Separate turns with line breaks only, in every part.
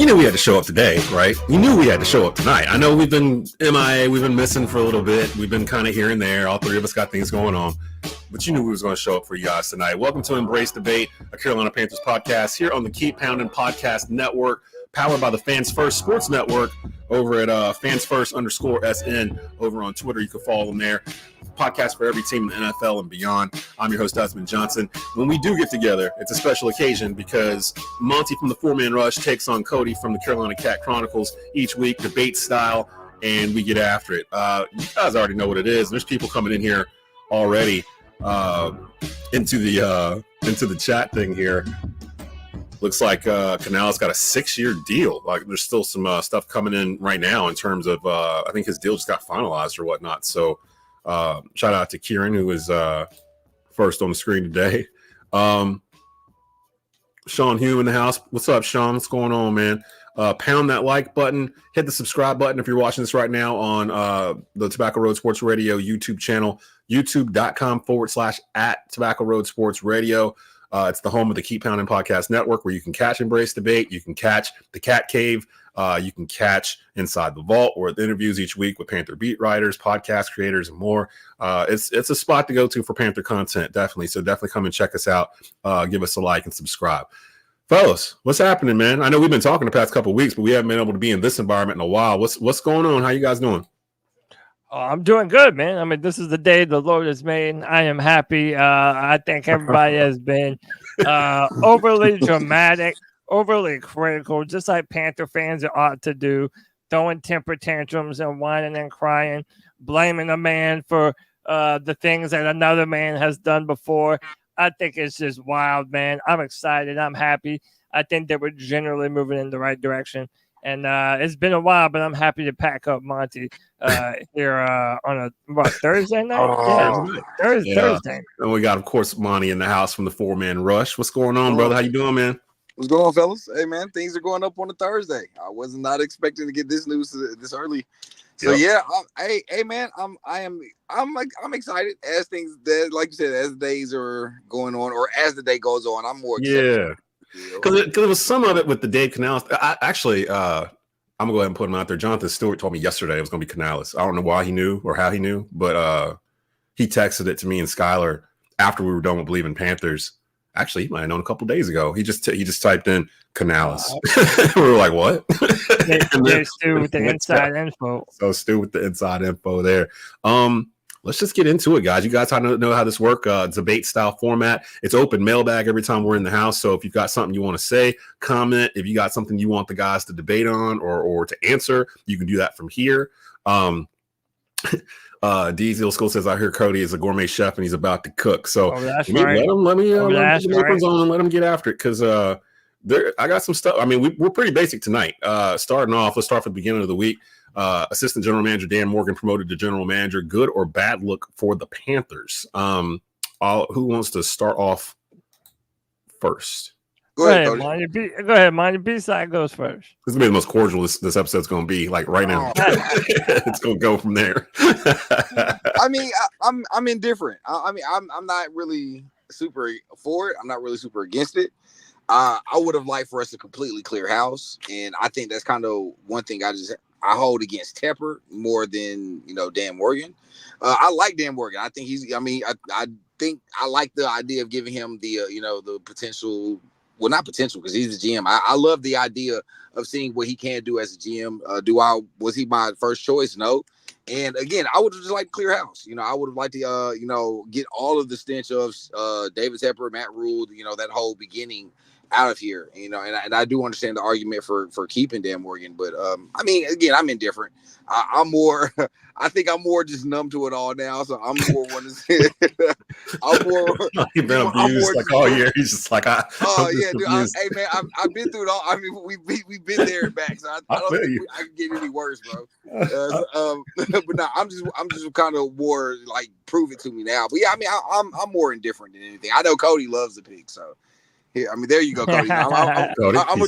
You knew we had to show up today, right? You knew we had to show up tonight. I know we've been MIA, we've been missing for a little bit. We've been kind of here and there. All three of us got things going on. But you knew we was going to show up for you guys tonight. Welcome to Embrace Debate, a Carolina Panthers podcast here on the Keep Pounding Podcast Network, powered by the Fans First Sports Network over at fansfirst_SN over on Twitter. You can follow them there. Podcast for every team in the NFL and beyond. I'm your host, Desmond Johnson. When we do get together, it's a special occasion because Monty from the Four-Man Rush takes on Cody from the Carolina Chronicles each week, debate style, and we get after it. You guys already know what it is. There's people coming in here already into the chat thing here. Looks like Canalas got a 6-year deal. Like there's still some stuff coming in right now in terms of I think his deal just got finalized or whatnot. So shout out to Kieran, who was first on the screen today. Sean Hume in the house. What's up, Sean? What's going on, man? Pound that like button. Hit the subscribe button if you're watching this right now on the Tobacco Road Sports Radio YouTube channel, youtube.com/@Tobacco Road Sports Radio. It's the home of the Keep Pounding Podcast Network, where you can catch Embrace Debate, you can catch the Cat Cave, you can catch Inside the Vault, or the interviews each week with Panther beat writers, podcast creators, and more. It's a spot to go to for Panther content, definitely. So definitely come and check us out. Give us a like and subscribe. Fellas, what's happening, man? I know we've been talking the past couple of weeks, but we haven't been able to be in this environment in a while. What's going on? How you guys doing?
Oh, I'm doing good, man. I mean, this is the day the Lord has made. I am happy. I think everybody has been overly dramatic, overly critical, just like Panther fans ought to do, throwing temper tantrums and whining and crying, blaming a man for the things that another man has done before. I think it's just wild, man. I'm excited. I'm happy. I think that we're generally moving in the right direction. And it's been a while, but I'm happy to pack up Monty here on Thursday night? Thursday.
And we got, of course, Monty in the house from the Four-Man Rush. What's going on, brother? How you doing, man?
What's going on, fellas? Hey, man, things are going up on a Thursday. I was not expecting to get this news this early. So yeah, hey, man, I'm excited as things that, like you said, as the days are going on, or as the day goes on, I'm more excited.
Yeah, because there was some of it with the Dave Canalas. I'm gonna go ahead and put him out there. Jonathan Stewart told me yesterday it was gonna be Canalas. I don't know why he knew or how he knew, but he texted it to me and Skylar after we were done with Believe in Panthers. Actually, he might have known a couple days ago. He just typed in Canalas. We were like, what?
Stu with the inside info.
So Stu with the inside info there. Let's just get into it, guys. You guys know how this works. Debate style format. It's open mailbag every time we're in the house. So if you've got something you want to say, comment. If you got something you want the guys to debate on or to answer, you can do that from here. Diesel School says, I hear Cody is a gourmet chef and he's about to cook. So let him get after it, because I got some stuff. I mean, we're pretty basic tonight. Starting off, let's start from the beginning of the week. Assistant General Manager Dan Morgan promoted to General Manager. Good or bad look for the Panthers? Who wants to start off first?
Go ahead, Monty. Go ahead, Monty. B-side goes first.
This is gonna be the most cordial this episode's gonna be, like right now. It's gonna go from there.
I mean, I'm indifferent. I mean, I'm not really super for it. I'm not really super against it. I would have liked for us to completely clear house, and I think that's kind of one thing I hold against Tepper more than Dan Morgan. I like Dan Morgan. I think he's. I mean, I think I like the idea of giving him the the potential. Well, not potential, because he's the GM. I love the idea of seeing what he can do as a GM. Was he my first choice? No. And again, I would have just liked to clear house. I would have liked to get all of the stench of David Tepper, Matt Rule, that whole beginning out of here. And I do understand the argument for keeping Dan Morgan, but I mean, again, I'm indifferent. I'm more. I think I'm more just numb to it all now. So I'm more one to say. I'm more.
You've been abused like all year. He's just like, hey
man, I've been through it all. I mean, we've been there and back. So I don't think I can get any worse, bro. But no, I'm just kind of more like, prove it to me now. But yeah, I mean, I'm more indifferent than anything. I know Cody loves the pig, so. Yeah, I mean, there you go, Cody. I'm gonna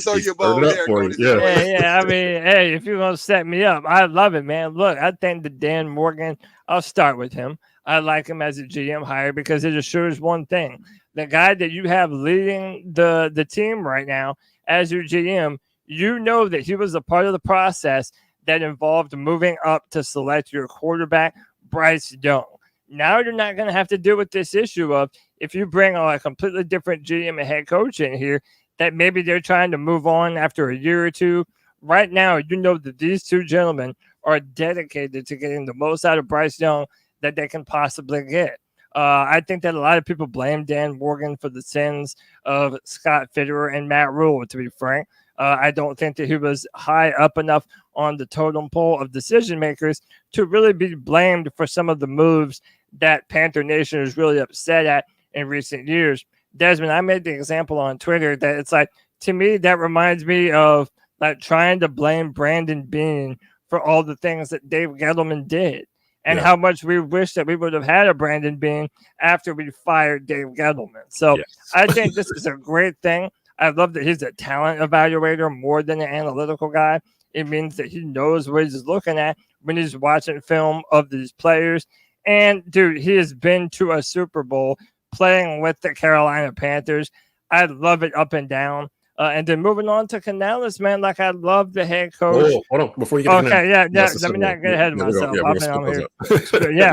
throw you a bone there, Cody.
Yeah. I mean, hey, if you're gonna set me up, I love it, man. Look, I think that Dan Morgan, I'll start with him. I like him as a GM hire because it assures one thing: the guy that you have leading the team right now as your GM, you know that he was a part of the process that involved moving up to select your quarterback, Bryce Young. Now you're not going to have to deal with this issue of if you bring a completely different GM and head coach in here that maybe they're trying to move on after a year or two. Right now, you know that these two gentlemen are dedicated to getting the most out of Bryce Young that they can possibly get. I think that a lot of people blame Dan Morgan for the sins of Scott Fitterer and Matt Rule, to be frank. I don't think that he was high up enough on the totem pole of decision makers to really be blamed for some of the moves that Panther Nation is really upset at in recent years. Desmond, I made the example on Twitter that it's like, to me, that reminds me of like trying to blame Brandon Beane for all the things that Dave Gettleman did and how much we wish that we would have had a Brandon Beane after we fired Dave Gettleman. So I think this is a great thing. I love that he's a talent evaluator more than an analytical guy. It means that he knows what he's looking at when he's watching film of these players. And, dude, he has been to a Super Bowl playing with the Carolina Panthers. I love it up and down. And then moving on to Canalas, man, like I love the head coach.
Oh, hold on. Before you get
to Canalas. Let me not get ahead of myself.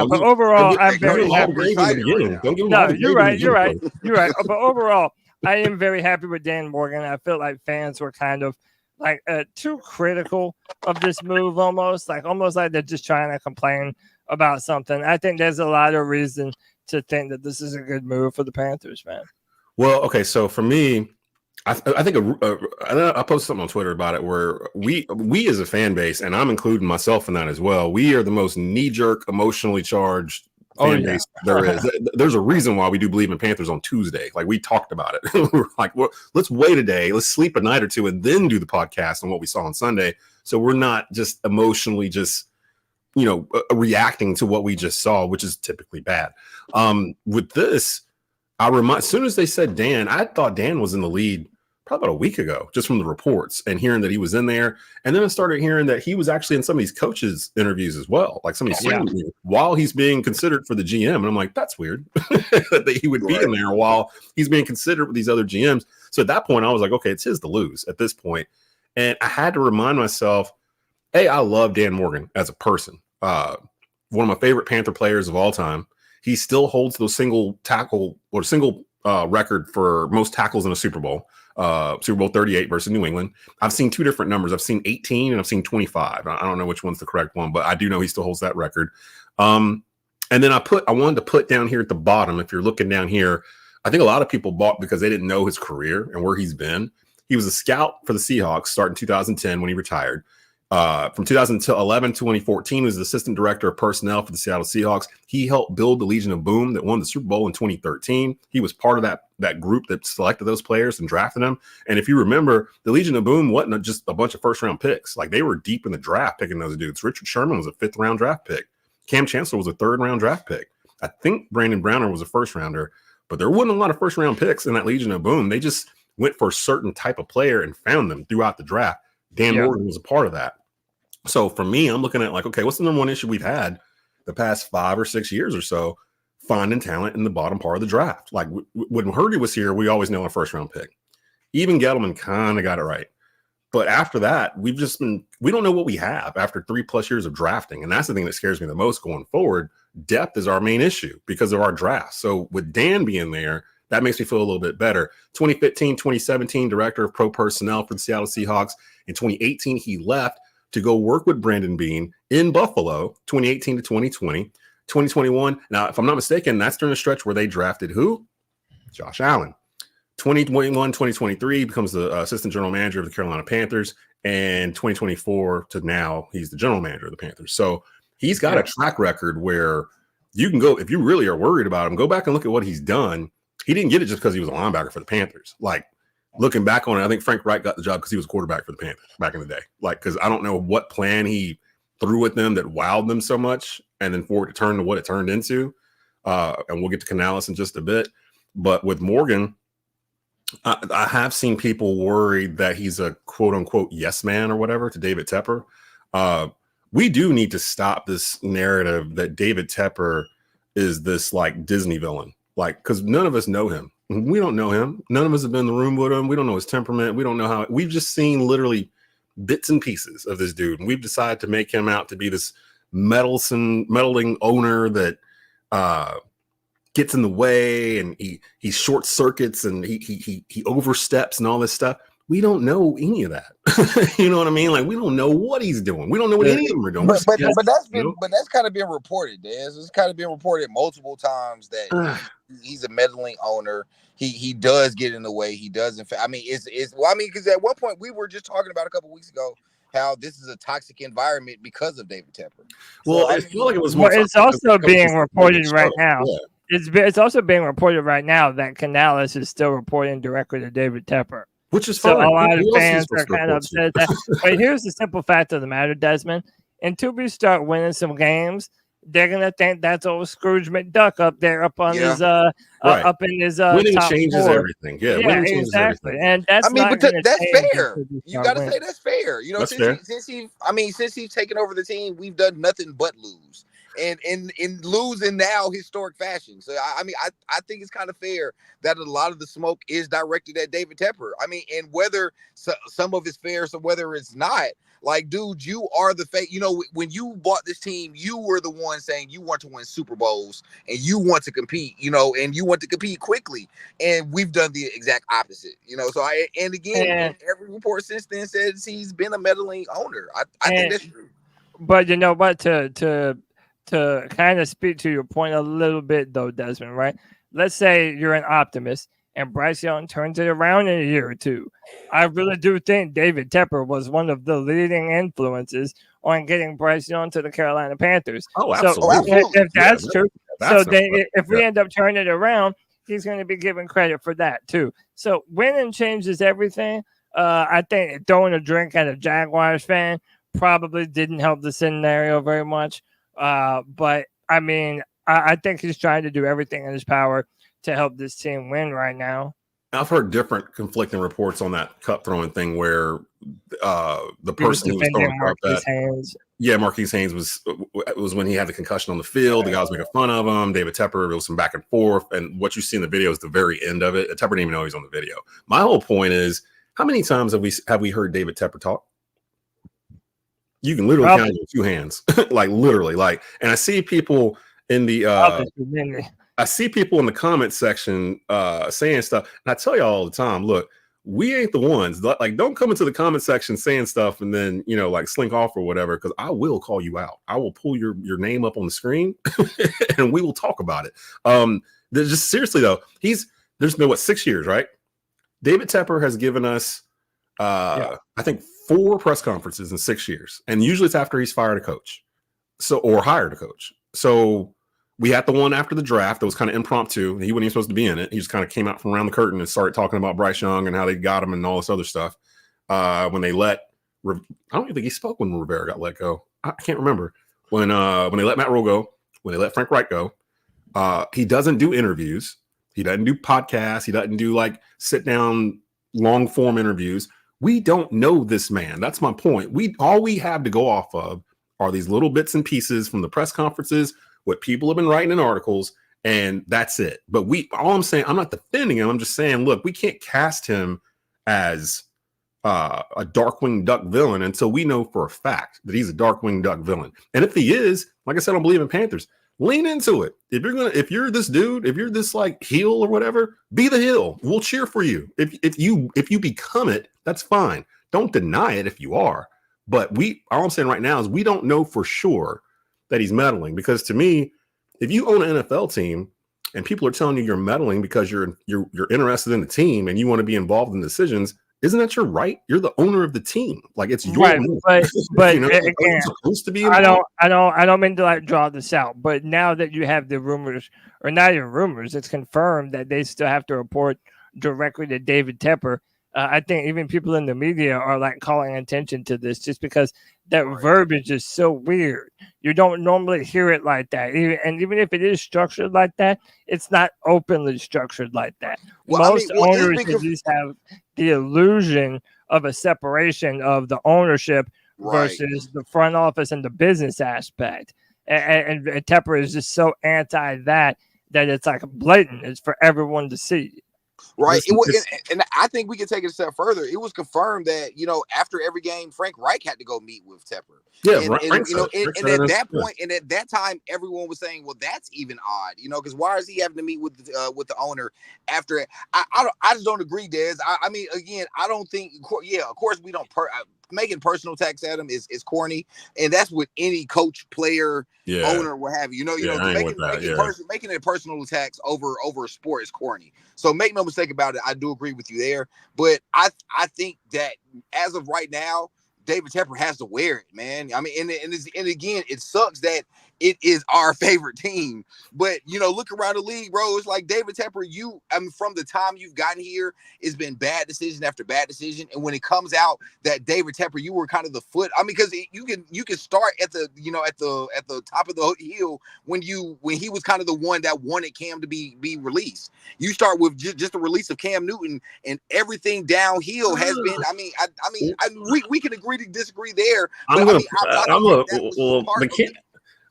But overall, I'm very happy. No, you're right. But overall, I am very happy with Dan Morgan. I feel like fans were kind of like too critical of this move almost like they're just trying to complain about something. I think there's a lot of reason to think that this is a good move for the Panthers, man.
Well, okay, so for me, I think I posted something on Twitter about it where we as a fan base, and I'm including myself in that as well, we are the most knee-jerk, emotionally charged fan base there is. There's a reason why we do believe in Panthers on Tuesday. Like we talked about it. We're like, well, let's wait a day, let's sleep a night or two, and then do the podcast on what we saw on Sunday. So we're not just emotionally reacting to what we just saw, which is typically bad. With this, as soon as they said Dan, I thought Dan was in the lead probably about a week ago, just from the reports and hearing that he was in there. And then I started hearing that he was actually in some of these coaches' interviews as well, like some of these while he's being considered for the GM. And I'm like, that's weird that he would be in there while he's being considered with these other GMs. So at that point, I was like, okay, it's his to lose at this point. And I had to remind myself, hey, I love Dan Morgan as a person. One of my favorite Panther players of all time. He still holds those single record for most tackles in a Super Bowl. Super Bowl 38 versus New England. I've seen two different numbers. I've seen 18 and I've seen 25. I don't know which one's the correct one, but I do know he still holds that record. And then I wanted to put down here at the bottom, if you're looking down here, I think a lot of people bought because they didn't know his career and where he's been. He was a scout for the Seahawks starting 2010 when he retired. From 2011 to 2014, he was the assistant director of personnel for the Seattle Seahawks. He helped build the Legion of Boom that won the Super Bowl in 2013. He was part of that group that selected those players and drafted them. And if you remember, the Legion of Boom wasn't just a bunch of first-round picks. Like, they were deep in the draft picking those dudes. Richard Sherman was a fifth-round draft pick. Cam Chancellor was a third-round draft pick. I think Brandon Browner was a first-rounder. But there wasn't a lot of first-round picks in that Legion of Boom. They just went for a certain type of player and found them throughout the draft. Dan Morgan was a part of that. So for me, I'm looking at like, okay, what's the number one issue we've had the past 5 or 6 years or so? Finding talent in the bottom part of the draft. Like when Hurdy was here, we always know a first round pick. Even Gettleman kind of got it right. But after that, we don't know what we have after 3+ years of drafting. And that's the thing that scares me the most going forward. Depth is our main issue because of our draft. So with Dan being there, that makes me feel a little bit better. 2015, 2017, director of pro personnel for the Seattle Seahawks. In 2018, he left to go work with Brandon Beane in Buffalo, 2018 to 2020. 2021, now, if I'm not mistaken, that's during a stretch where they drafted who? Josh Allen. 2021, 2023 becomes the assistant general manager of the Carolina Panthers. And 2024 to now, he's the general manager of the Panthers. So he's got a track record where you can go, if you really are worried about him, go back and look at what he's done. He didn't get it just because he was a linebacker for the Panthers. Like, looking back on it, I think Frank Reich got the job because he was a quarterback for the Panthers back in the day. Like, because I don't know what plan he threw at them that wowed them so much, and then for it to turn to what it turned into. And we'll get to Canalas in just a bit. But with Morgan, I have seen people worried that he's a quote unquote yes man or whatever to David Tepper. We do need to stop this narrative that David Tepper is this like Disney villain, like, because none of us know him. We don't know him. None of us have been in the room with him. We don't know his temperament. We don't know how. We've just seen literally bits and pieces of this dude, and we've decided to make him out to be this meddling owner that gets in the way, and he short circuits, and he oversteps and all this stuff. We don't know any of that. You know what I mean? Like, we don't know what he's doing. We don't know what any of them are doing.
But that's kind of been reported, Des. It's kind of been reported multiple times that he's a meddling owner. He does get in the way. He does, in fact. I mean, because at one point we were just talking about a couple weeks ago how this is a toxic environment because of David Tepper.
Well,
so,
I feel like it was more.
It's also being reported right now.
Yeah.
It's also being reported right now that Canalas is still reporting directly to David Tepper.
Which is
so
fine.
a lot of fans are kind of upset that. But here's the simple fact of the matter, Desmond. Until we start winning some games, they're gonna think that's old Scrooge McDuck up there, up on his up in his
winning
top
changes
floor.
everything. Yeah, winning changes everything.
And that's
that's fair. You got to say that's fair. You know,
that's
since he's taken over the team, we've done nothing but lose. And in losing now historic fashion. So I think it's kind of fair that a lot of the smoke is directed at David Tepper. I mean, and whether some of it's fair, so whether it's not, like, dude, you are the fake. You know, when you bought this team, you were the one saying you want to win Super Bowls and you want to compete, you know, and you want to compete quickly. And we've done the exact opposite, you know. So every report since then says he's been a meddling owner. I think that's true.
But you know what, to kind of speak to your point a little bit, though, Desmond, right? Let's say you're an optimist and Bryce Young turns it around in a year or two. I really do think David Tepper was one of the leading influences on getting Bryce Young to the Carolina Panthers.
Oh, absolutely.
So if that's true, if we end up turning it around, he's going to be given credit for that, too. So winning changes everything. I think throwing a drink at a Jaguars fan probably didn't help the scenario very much. But I mean, I think he's trying to do everything in his power to help this team win right now.
I've heard different conflicting reports on that cup throwing thing where the person who was throwing
Marquise Haynes.
Yeah, Marquise Haynes was when he had the concussion on the field. The guy was making fun of him. David Tepper, there was some back and forth. And what you see in the video is the very end of it. Tepper didn't even know he's on the video. My whole point is, how many times have we heard David Tepper talk? You can literally count it with 2 hands, like literally, like. And I see people in the comment section saying stuff, and I tell you all the time, look, we ain't the ones. Like, don't come into the comment section saying stuff and then, you know, like slink off or whatever, because I will call you out. I will pull your name up on the screen and we will talk about it. There's just seriously though, there's been 6 years, right? David Tepper has given us I think 4 press conferences in 6 years, and usually it's after he's fired a coach, or hired a coach. So we had the one after the draft that was kind of impromptu. He wasn't even supposed to be in it. He just kind of came out from around the curtain and started talking about Bryce Young and how they got him and all this other stuff. When they I don't even think he spoke when Rivera got let go. I can't remember when they let Matt Rule go, when they let Frank Reich go. He doesn't do interviews. He doesn't do podcasts. He doesn't do like sit down long form interviews. We don't know this man. That's my point. All we have to go off of are these little bits and pieces from the press conferences, what people have been writing in articles, and that's it. But all I'm saying, I'm not defending him. I'm just saying, look, we can't cast him as a Darkwing Duck villain until we know for a fact that he's a Darkwing Duck villain. And if he is, like I said, I don't believe in Panthers. Lean into it. If you're this dude, if you're this like heel or whatever, be the heel. We'll cheer for you. If you become it, that's fine. Don't deny it if you are. But all I'm saying right now is we don't know for sure that he's meddling, because to me, if you own an NFL team and people are telling you you're meddling because you're interested in the team and you want to be involved in decisions, isn't that your right? You're the owner of the team. Like, it's your
right, but
you know,
again,
supposed to be
I don't mean to like draw this out, but now that you have the rumors, or not even rumors, it's confirmed that they still have to report directly to David Tepper. I think even people in the media are like calling attention to this just because that verbiage is so weird. You don't normally hear it like that. And even if it is structured like that, it's not openly structured like that. Most owners at least have the illusion of a separation of the ownership versus the front office and the business aspect. And Tepper is just so anti that it's like blatant. It's for everyone to see.
Right. And I think we can take it a step further. It was confirmed that, after every game, Frank Reich had to go meet with Tepper.
Yeah,
and at that point, and at that time, everyone was saying, well, that's even odd, because why is he having to meet with the owner after? I just don't agree, Des. I mean, again, I don't think, of course we don't making personal attacks at him is corny, and that's with any coach, player, owner, what have you. Making it personal attacks over a sport is corny. So make no mistake about it, I do agree with you there. But I think that as of right now, David Tepper has to wear it, man. I mean, and again, it sucks that it is our favorite team. But, look around the league, bro. It's like David Tepper, from the time you've gotten here, it's been bad decision after bad decision. And when it comes out that David Tepper, you were kind of the foot. I mean, because you can start at the, at the top of the hill when he was kind of the one that wanted Cam to be released. You start with just the release of Cam Newton, and everything downhill has been. We can agree to disagree there. But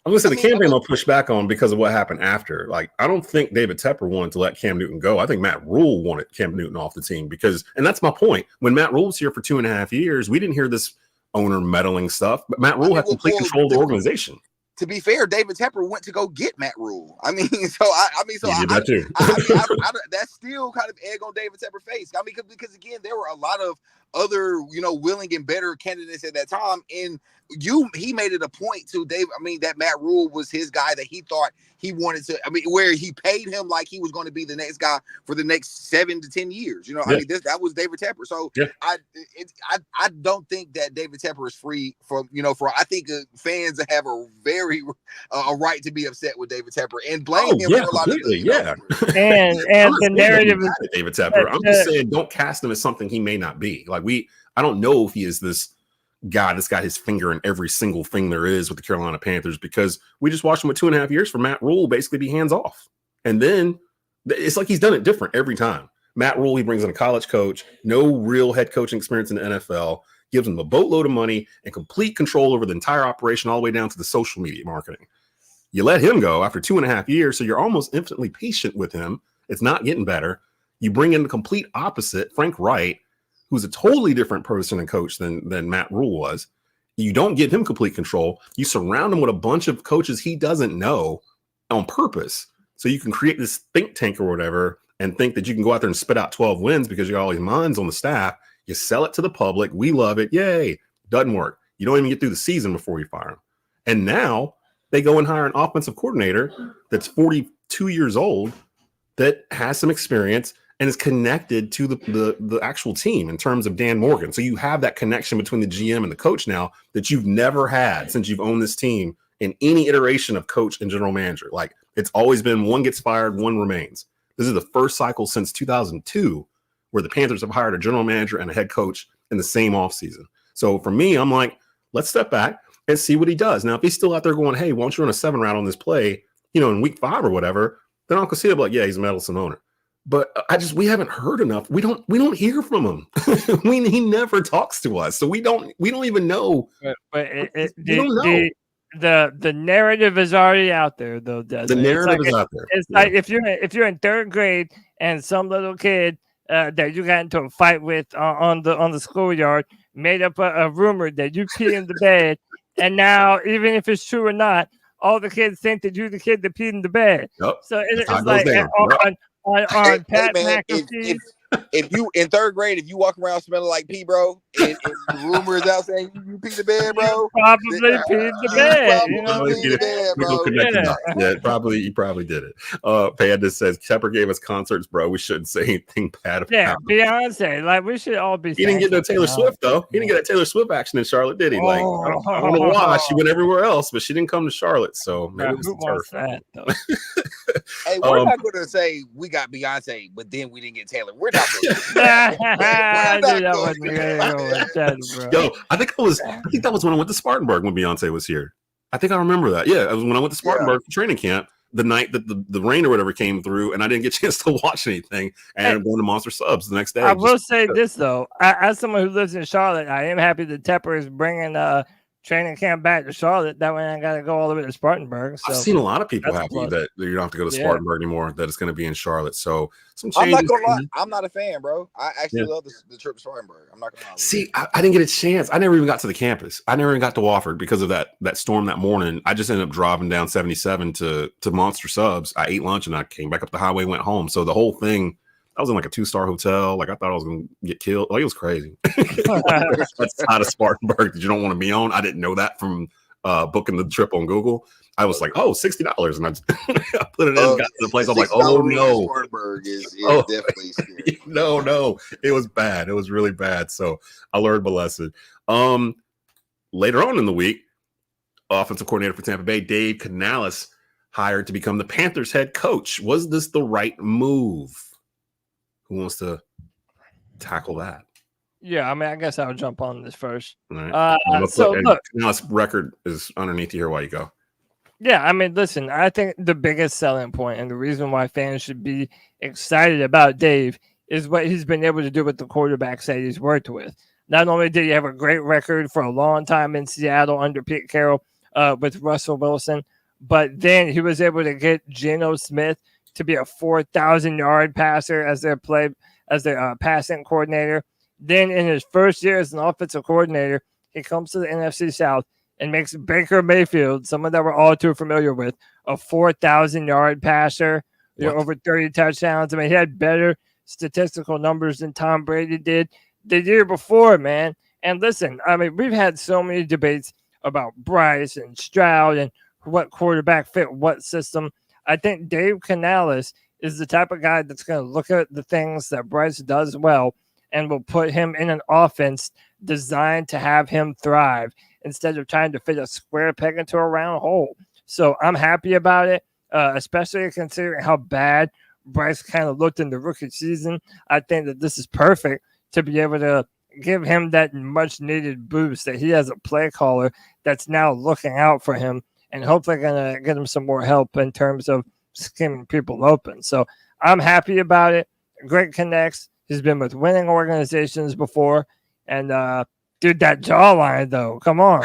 I'm going to say the campaign I'll push back on because of what happened after. Like, I don't think David Tepper wanted to let Cam Newton go. I think Matt Rule wanted Cam Newton off the team and that's my point. When Matt Rule was here for 2.5 years, we didn't hear this owner meddling stuff, but Matt Rule had complete control of the organization.
To be fair, David Tepper went to go get Matt Rule. That's still kind of egg on David Tepper's face. I mean, because again, there were a lot of other, willing and better candidates at that time, and he made it a point to Dave. I mean, that Matt Rule was his guy that he thought he wanted to. I mean, where he paid him like he was going to be the next guy for the next 7 to 10 years. I mean, that was David Tepper. So I don't think that David Tepper is free from. I think fans have a very a right to be upset with David Tepper and blame him for a lot of things.
And the narrative is
David Tepper. I'm just saying, don't cast him as something he may not be. Like I don't know if he is this guy that's got his finger in every single thing there is with the Carolina Panthers, because we just watched him with 2.5 years for Matt Rule basically be hands off. And then it's like he's done it different every time. Matt Rule, he brings in a college coach, no real head coaching experience in the NFL, gives him a boatload of money and complete control over the entire operation, all the way down to the social media marketing. You let him go after 2.5 years, so you're almost infinitely patient with him. It's not getting better. You bring in the complete opposite, Frank Wright, who's a totally different person and coach than Matt Rule was. You don't give him complete control. You surround him with a bunch of coaches he doesn't know on purpose. So you can create this think tank or whatever and think that you can go out there and spit out 12 wins because you got all these minds on the staff. You sell it to the public. We love it. Yay. Doesn't work. You don't even get through the season before you fire him. And now they go and hire an offensive coordinator that's 42 years old that has some experience and is connected to the actual team in terms of Dan Morgan. So you have that connection between the GM and the coach now that you've never had since you've owned this team in any iteration of coach and general manager. Like, it's always been one gets fired, one remains. This is the first cycle since 2002 where the Panthers have hired a general manager and a head coach in the same offseason. So for me, I'm like, let's step back and see what he does. Now, if he's still out there going, hey, why don't you run a 7 route on this play, in week 5 or whatever, then I'll consider like, yeah, he's a meddlesome owner. But we haven't heard enough. We don't hear from him. He never talks to us, so we don't even know.
But we don't know. The narrative is already out there, though.
The narrative is out there.
It's like if you're in 3rd grade and some little kid that you got into a fight with on the schoolyard made up a rumor that you peed in the bed, and now even if it's true or not, all the kids think that you're the kid that peed in the bed. Yep. So it's like on Pat McAfee.
If you in 3rd grade, if you walk around smelling like pee, bro, and the rumor is out saying you pee the bed, bro,
probably peed the bed.
You probably did it. Panda says Tepper gave us concerts, bro. We shouldn't say anything bad about him.
Beyonce, like we should all be.
He didn't get no Taylor Swift though. He didn't get that Taylor Swift action in Charlotte, did he? Like, I don't know why. She went everywhere else, but she didn't come to Charlotte. So maybe it was the turf.
Hey, we're not going to say we got Beyonce, but then we didn't get Taylor. We're not. Yo,
I think that was when I went to Spartanburg when Beyonce was here. I think I remember that. Yeah, it was when I went to Spartanburg for training camp the night that the rain or whatever came through, and I didn't get a chance to watch anything. And I'm going to Monster Subs the next day.
I will say this though, as someone who lives in Charlotte, I am happy that Tepper is bringing training camp back to Charlotte. That way I got to go all the way to Spartanburg. So
I've seen a lot of people
that's a
happy
plus.
that you don't have to go to
Yeah.
Spartanburg anymore, that it's going to be in Charlotte. So some
I'm not
changes.
gonna lie, I'm not a fan, bro. I actually
Yeah.
love the trip to Spartanburg. I'm not gonna lie.
See, I didn't get a chance. I never even got to the campus. I never even got to Wofford because of that storm that morning. I just ended up driving down 77 to Monster Subs. I ate lunch and I came back up the highway, went home. So the whole thing, I was in like a 2-star hotel. Like I thought I was going to get killed. Like it was crazy. That's out of Spartanburg that you don't want to be on. I didn't know that from booking the trip on Google. I was like, oh, $60. And I put it in, got to the place. I'm like, oh, no.
Spartanburg is definitely scary.
No. It was bad. It was really bad. So I learned my lesson. Later on in the week, offensive coordinator for Tampa Bay, Dave Canalas, hired to become the Panthers head coach. Was this the right move? Who wants to tackle that?
Yeah, I mean, I guess I'll jump on this first.
All right.
So look,
Canalas' record is underneath here while you go.
Yeah, I mean, listen, I think the biggest selling point and the reason why fans should be excited about Dave is what he's been able to do with the quarterbacks that he's worked with. Not only did he have a great record for a long time in Seattle under Pete Carroll with Russell Wilson, but then he was able to get Geno Smith to be a 4,000-yard passer as their passing coordinator. Then in his first year as an offensive coordinator, he comes to the NFC South and makes Baker Mayfield, someone that we're all too familiar with, a 4,000-yard passer, over 30 touchdowns. I mean, he had better statistical numbers than Tom Brady did the year before, man. And listen, I mean, we've had so many debates about Bryce and Stroud and what quarterback fit what system. I think Dave Canales is the type of guy that's going to look at the things that Bryce does well and will put him in an offense designed to have him thrive instead of trying to fit a square peg into a round hole. So I'm happy about it, especially considering how bad Bryce kind of looked in the rookie season. I think that this is perfect to be able to give him that much needed boost that he has a play caller that's now looking out for him and hopefully going to get him some more help in terms of skimming people open. So I'm happy about it. Great connects. He's been with winning organizations before. And, dude, that jawline, though, come on.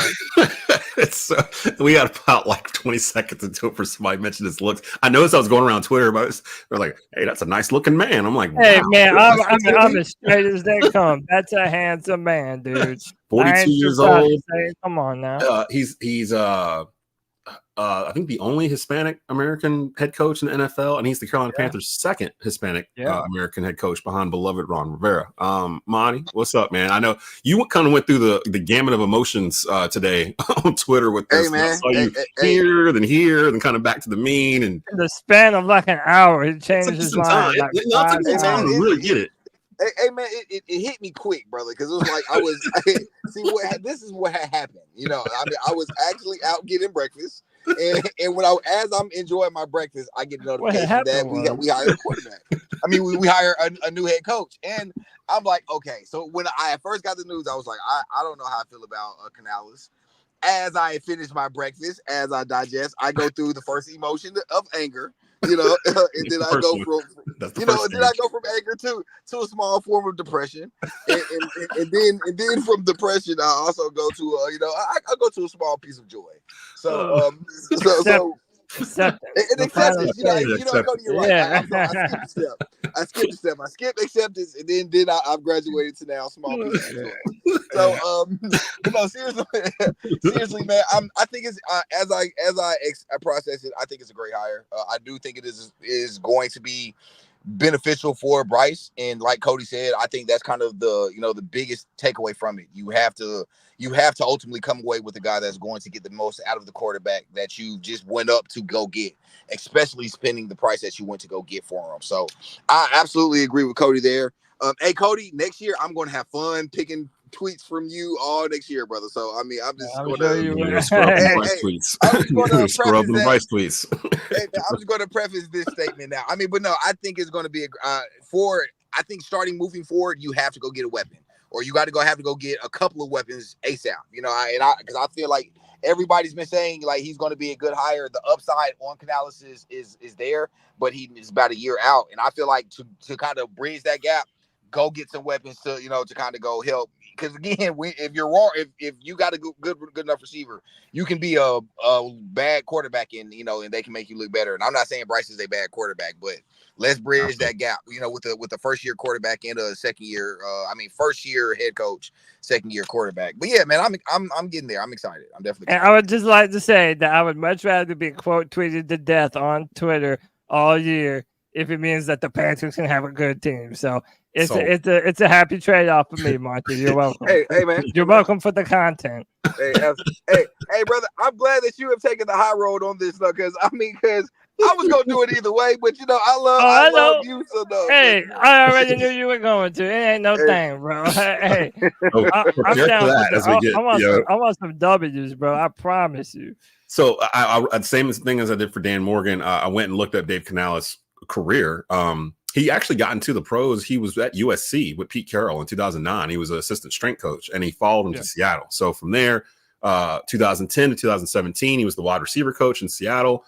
We got about like 20 seconds into it for somebody mentioned his looks. I noticed I was going around Twitter, but they're like, hey, that's a nice looking man. I'm like, wow,
hey, man, I'm as straight as they come. That's a handsome man, dude.
42 years old.
Come on now.
He's I think the only Hispanic American head coach in the NFL, and he's the Carolina Panthers' second Hispanic American head coach behind beloved Ron Rivera. Monty, what's up, man? I know you kind of went through the gamut of emotions today on Twitter with this.
Hey, man.
I saw you here, then kind of back to the mean, and
in the span of like an hour, he changed his mind.
It took time to really get it.
Hey man, it hit me quick, brother, because it was like I was this is what had happened. You know, I mean, I was actually out getting breakfast, and when as I'm enjoying my breakfast, I get a notification that we hired a quarterback. I mean, we hire a new head coach, and I'm like, okay. So when I first got the news, I was like, I don't know how I feel about Canalas. As I finish my breakfast, as I digest, I go through the first emotion of anger. You know, and then I go from anger to a small form of depression, and then from depression I also go to I go to a small piece of joy. So acceptance. Cody, you're right. I skipped a step. I skipped acceptance, and then I've graduated to now small piece of joy. So seriously, man, I think it's as I process it, I think it's a great hire. I do think it is going to be beneficial for Bryce, and like Cody said, I think that's kind of the biggest takeaway from it. You have to ultimately come away with a guy that's going to get the most out of the quarterback that you just went up to go get, especially spending the price that you went to go get for him. So I absolutely agree with Cody there. Hey Cody, next year I'm going to have fun picking tweets from you all next year, brother. So I mean, I'm just going to
scrub the tweets. Scrub the Bryce tweets.
Hey, man, I'm just going to preface this statement now. I mean, but no, I think it's going to be I think starting moving forward, you have to go get a weapon, or you got to have to go get a couple of weapons ASAP. You know, because I feel like everybody's been saying like he's going to be a good hire. The upside on Canalas is there, but he is about a year out, and I feel like to kind of bridge that gap, go get some weapons to, to kind of go help. Because again, if you're raw, if you got a good enough receiver, you can be a bad quarterback and they can make you look better. And I'm not saying Bryce is a bad quarterback, but let's bridge that gap, with the first year quarterback and a second year, first year head coach, second year quarterback. But yeah, man, I'm getting there. I'm excited. I'm definitely excited.
And I would just like to say that I would much rather be quote tweeted to death on Twitter all year if it means that the Panthers can have a good team. So it's a happy trade off for me, Monty. You're welcome.
Hey, man.
You're welcome for the content.
Hey, brother. I'm glad that you have taken the high road on this, though, because I was gonna do it either way, but I love you so though.
Hey, I already knew you were going to. It ain't no thing, bro. Hey, I'm down I want some W's, bro. I promise you.
So I same thing as I did for Dan Morgan. I went and looked up Dave Canalas' career. He actually got into the pros. He was at USC with Pete Carroll in 2009. He was an assistant strength coach, and he followed him to Seattle. So from there, 2010 to 2017, he was the wide receiver coach in Seattle.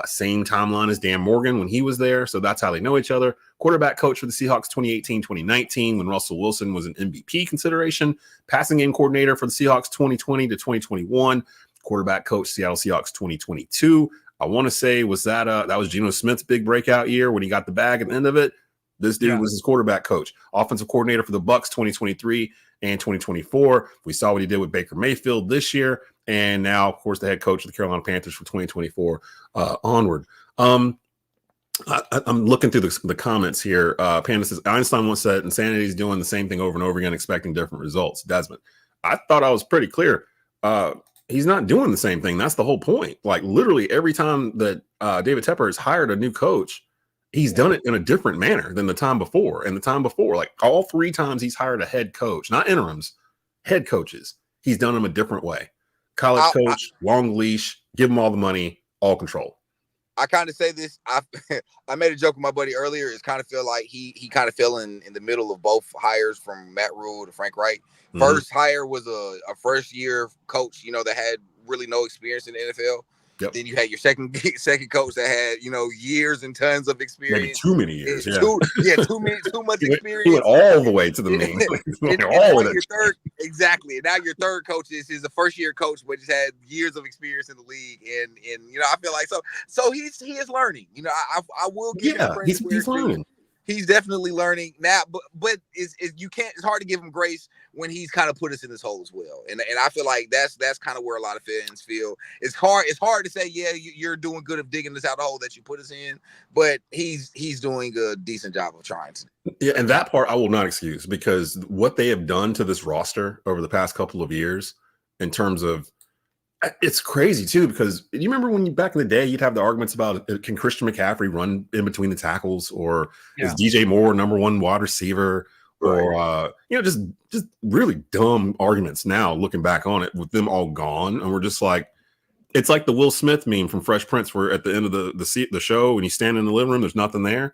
Same timeline as Dan Morgan when he was there. So that's how they know each other. Quarterback coach for the Seahawks 2018, 2019, when Russell Wilson was an MVP consideration. Passing game coordinator for the Seahawks 2020 to 2021. Quarterback coach, Seattle Seahawks 2022. I want to say that was Geno Smith's big breakout year when he got the bag at the end of it. This dude was his quarterback coach. Offensive coordinator for the Bucs 2023 and 2024. We saw what he did with Baker Mayfield this year. And now, of course, the head coach of the Carolina Panthers for 2024 onward. I'm looking through the comments here. Panda says, Einstein once said, insanity is doing the same thing over and over again, expecting different results. Desmond, I thought I was pretty clear. He's not doing the same thing. That's the whole point. Like literally every time that David Tepper has hired a new coach, he's done it in a different manner than the time before. And the time before, like all 3 times he's hired a head coach, not interims, head coaches. He's done them a different way. College coach, long leash, give him all the money, all control.
I kind of say this. I made a joke with my buddy earlier. It's kind of feel like he kind of fell in the middle of both hires from Matt Rule to Frank Reich. First hire was a first year coach, that had really no experience in the NFL.
Yep.
Then you had your second coach that had, years and tons of experience.
Maybe too many years.
Too much experience.
He went all the way to the mean.
Your third, exactly. And now your third coach is a first year coach, but just had years of experience in the league. And I feel like so he is learning. I will give him credit.
He's learning.
He's definitely learning now, but it's hard to give him grace when he's kind of put us in this hole as well. And I feel like that's kind of where a lot of fans feel it's hard to say, yeah, you're doing good of digging us out of the hole that you put us in, but he's doing a decent job of trying to.
Yeah, and that part I will not excuse, because what they have done to this roster over the past couple of years in terms of it's crazy too, because you remember when back in the day, you'd have the arguments about can Christian McCaffrey run in between the tackles, or is DJ Moore number 1 wide receiver, or just really dumb arguments. Now looking back on it, with them all gone, and we're just like, it's like the Will Smith meme from Fresh Prince, where at the end of the show, when you stand in the living room, there's nothing there.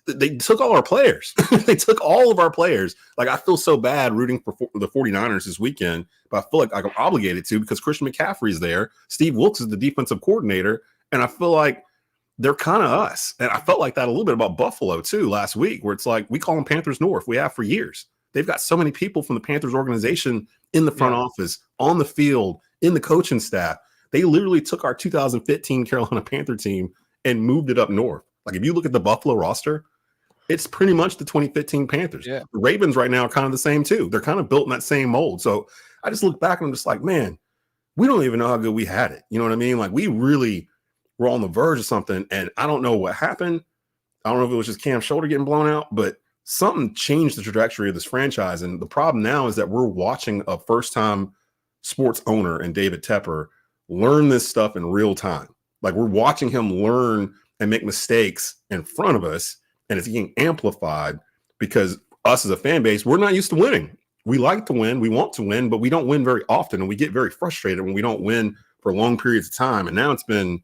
They took all our players. They took all of our players. Like, I feel so bad rooting for the 49ers this weekend, but I feel like I'm obligated to, because Christian McCaffrey's there. Steve Wilkes is the defensive coordinator, and I feel like they're kind of us. And I felt like that a little bit about Buffalo too last week, where it's like, we call them Panthers North. We have for years. They've got so many people from the Panthers organization in the front office, on the field, in the coaching staff. They literally took our 2015 Carolina Panther team and moved it up north. Like, if you look at the Buffalo roster, it's pretty much the 2015 Panthers. Yeah. The Ravens right now are kind of the same too. They're kind of built in that same mold. So I just look back and I'm just like, man, we don't even know how good we had it. You know what I mean? Like, we really were on the verge of something, and I don't know what happened. I don't know if it was just Cam's shoulder getting blown out, but something changed the trajectory of this franchise. And the problem now is that we're watching a first-time sports owner and David Tepper learn this stuff in real time. Like, we're watching him learn and make mistakes in front of us, and it's getting amplified because us as a fan base, we're not used to winning. We like to win, we want to win, but we don't win very often, and we get very frustrated when we don't win for long periods of time. And now it's been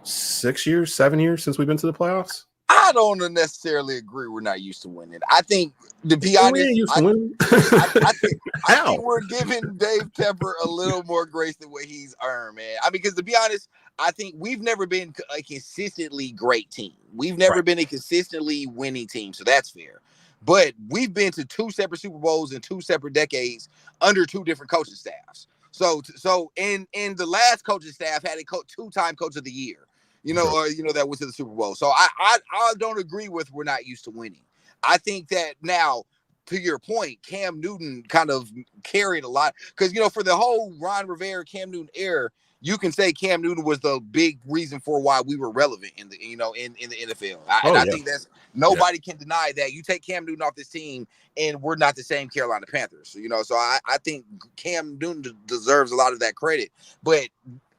7 years since we've been to the playoffs.
I don't necessarily agree we're not used to winning. I think, to be honest, I think we're giving Dave Tepper a little more grace than what he's earned, man. I mean, because to be honest, I think we've never been a consistently great team. We've never been a consistently winning team, so that's fair. but we've been to 2 separate Super Bowls in 2 separate decades under 2 different coaching staffs. So and the last coaching staff had a 2-time coach of the year, that went to the Super Bowl. So I don't agree with we're not used to winning. I think that now, to your point, Cam Newton kind of carried a lot because, for the whole Ron Rivera, Cam Newton era, you can say Cam Newton was the big reason for why we were relevant in the, in the NFL. I think that's nobody can deny that. You take Cam Newton off this team and we're not the same Carolina Panthers, so I think Cam Newton deserves a lot of that credit, but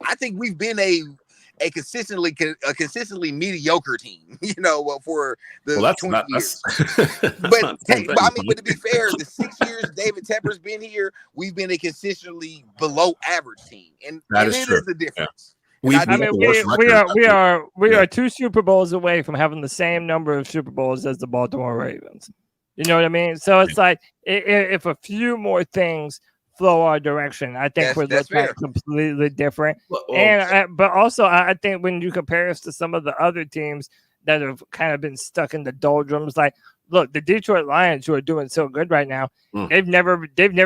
I think we've been a consistently mediocre team, for the 20 years. But to be fair, the 6 years David Tepper's been here, we've been a consistently below average team, and it is the difference.
Yeah. We are 2 Super Bowls away from having the same number of Super Bowls as the Baltimore Ravens. You know what I mean? So it's like if a few more things flow our direction, I think we're looking at completely different. But also, I think when you compare us to some of the other teams that have kind of been stuck in the doldrums, like look, the Detroit Lions, who are doing so good right now, they've never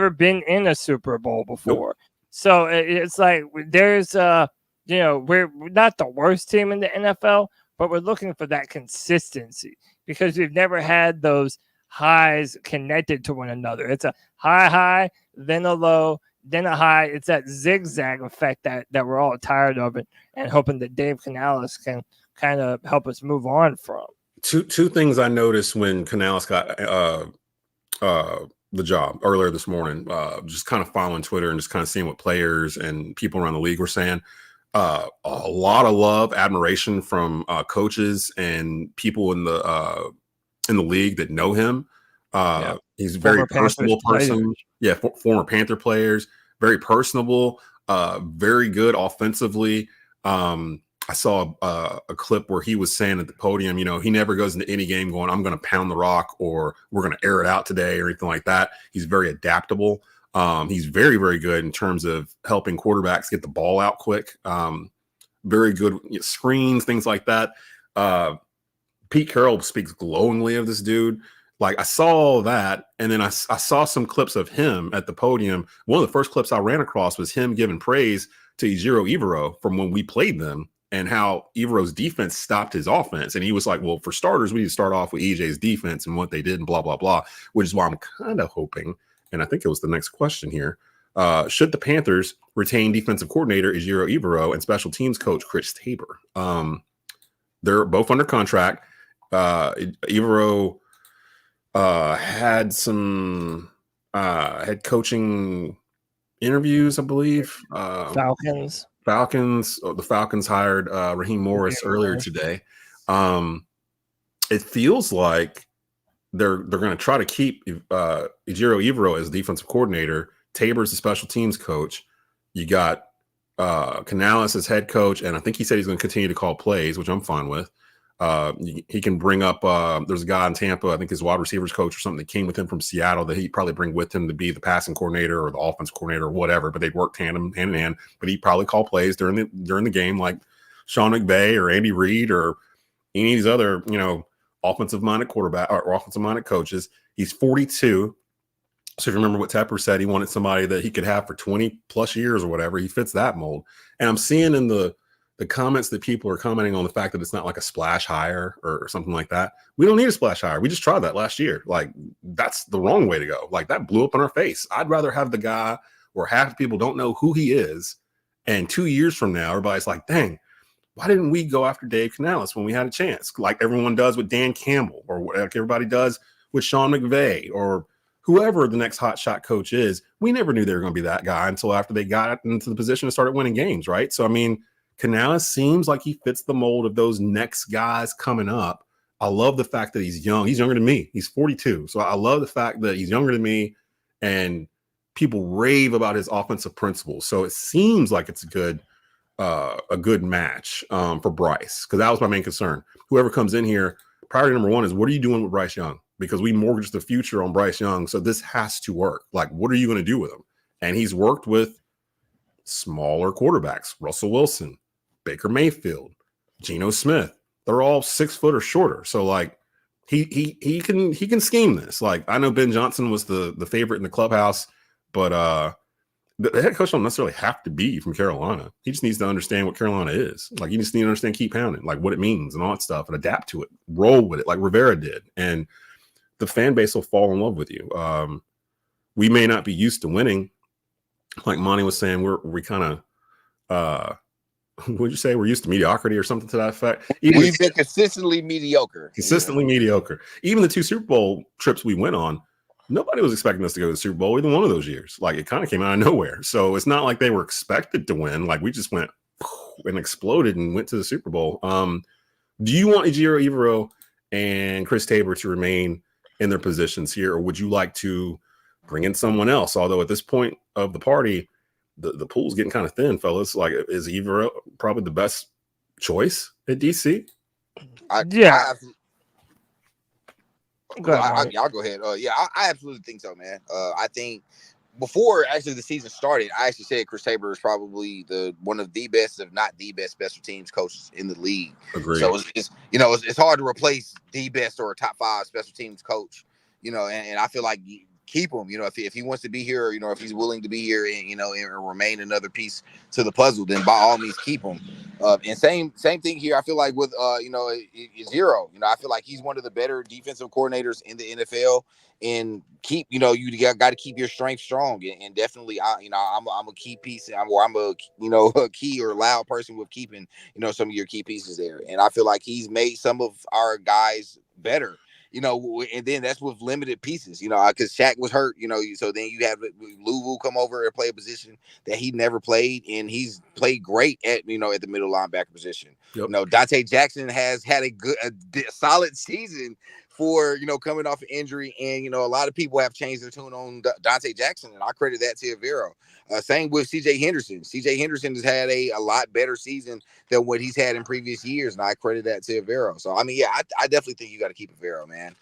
been in a Super Bowl before. Nope. So it's like there's we're not the worst team in the NFL, but we're looking for that consistency because we've never had those highs connected to one another. It's a high, then a low, then a high. It's that zigzag effect that we're all tired of it, and hoping that Dave Canalas can kind of help us move on from.
Two things I noticed when Canalas got the job earlier this morning, just kind of following Twitter and just kind of seeing what players and people around the league were saying. A lot of love, admiration from coaches and people in the league that know him. He's a very personable person. Yeah, former Panther players, very personable, very good offensively. I saw a clip where he was saying at the podium, he never goes into any game going, I'm going to pound the rock or we're going to air it out today or anything like that. He's very adaptable. He's very, very good in terms of helping quarterbacks get the ball out quick. Very good screens, things like that. Pete Carroll speaks glowingly of this dude. Like I saw that, and then I saw some clips of him at the podium. One of the first clips I ran across was him giving praise to Ejiro Evero from when we played them and how Evero's defense stopped his offense. And he was like, well, for starters, we need to start off with EJ's defense and what they did and blah, blah, blah, which is why I'm kind of hoping, and I think it was the next question here, should the Panthers retain defensive coordinator Ejiro Evero and special teams coach Chris Tabor? They're both under contract. Evero had some head coaching interviews, I believe.
Falcons.
The Falcons hired Raheem Morris earlier today. It feels like they're going to try to keep Ejiro Evero as defensive coordinator. Tabor's the special teams coach. You got Canalas as head coach, and I think he said he's going to continue to call plays, which I'm fine with. He can bring up there's a guy in Tampa, I think his wide receivers coach or something that came with him from Seattle that he'd probably bring with him to be the passing coordinator or the offense coordinator or whatever, but they'd work hand in hand, but he'd probably call plays during the game like Sean McVay or Andy Reid or any of these other, offensive minded quarterback or offensive minded coaches. He's 42. So if you remember what Tepper said, he wanted somebody that he could have for 20 plus years or whatever. He fits that mold. And I'm seeing in the comments that people are commenting on the fact that it's not like a splash hire or something like that. We don't need a splash hire. We just tried that last year. Like, that's the wrong way to go. Like, that blew up in our face. I'd rather have the guy where half the people don't know who he is, and 2 years from now, everybody's like, dang, why didn't we go after Dave Canalas when we had a chance? Like everyone does with Dan Campbell, or like everybody does with Sean McVay, or whoever the next hotshot coach is. We never knew they were going to be that guy until after they got into the position and started winning games, right? So, I mean, Canalas seems like he fits the mold of those next guys coming up. I love the fact that he's young. He's younger than me. He's 42. So I love the fact that he's younger than me, and people rave about his offensive principles. So it seems like it's a good match for Bryce, because that was my main concern. Whoever comes in here, priority number one is, what are you doing with Bryce Young? Because we mortgaged the future on Bryce Young. So this has to work. Like, what are you going to do with him? And he's worked with smaller quarterbacks, Russell Wilson, Baker Mayfield, Geno Smith. They're all 6 foot or shorter. So, like, he can scheme this. Like, I know Ben Johnson was the favorite in the clubhouse, but the head coach don't necessarily have to be from Carolina. He just needs to understand what Carolina is. Like, you just need to understand keep pounding, like what it means and all that stuff, and adapt to it, roll with it like Rivera did. And the fan base will fall in love with you. We may not be used to winning. Like Monty was saying, we kind of, what'd you say? We're used to mediocrity or something to that effect.
We've been consistently mediocre.
Consistently mediocre. Even the 2 Super Bowl trips we went on, nobody was expecting us to go to the Super Bowl either one of those years. Like, it kind of came out of nowhere. So it's not like they were expected to win. Like, we just went and exploded and went to the Super Bowl. Do you want Ejiro Evero and Chris Tabor to remain in their positions here, or would you like to bring in someone else? Although at this point of the party, the pool's getting kind of thin, fellas. Like, is Evero probably the best choice at DC?
I'll go ahead. I absolutely think so, man. I think before actually the season started, I actually said Chris Tabor is probably one of the best, if not the best, special teams coaches in the league.
Agreed.
So it's hard to replace the best or a top 5 special teams coach. And I feel like keep him. If he wants to be here, or if he's willing to be here and remain another piece to the puzzle, then by all means keep him. And same thing here. I feel like with Zero. I feel like he's one of the better defensive coordinators in the NFL. And keep, you got to keep your strength strong. And definitely, I'm a key piece. I'm a key or loud person with keeping some of your key pieces there. And I feel like he's made some of our guys better. And then that's with limited pieces, because Shaq was hurt, so then you have Louvu come over and play a position that he never played, and he's played great at the middle linebacker position.
Yep.
Dante Jackson has had a solid season for coming off an injury, and a lot of people have changed their tune on Dante Jackson, and I credit that to Evero. Same with CJ Henderson. CJ Henderson has had a lot better season than what he's had in previous years, and I credit that to Evero. So I definitely think you got to keep Evero, man.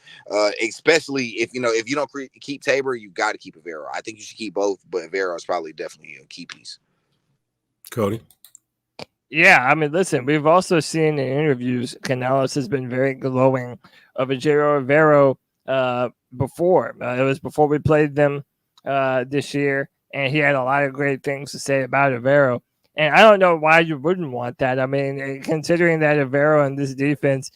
Especially if you don't keep Tabor, you got to keep Evero. I think you should keep both, but Evero is probably definitely a key piece.
Cody.
Yeah, listen, we've also seen in interviews, Canalas has been very glowing of Ejiro Evero before. It was before we played them this year, and he had a lot of great things to say about Evero. And I don't know why you wouldn't want that. Considering that Evero and this defense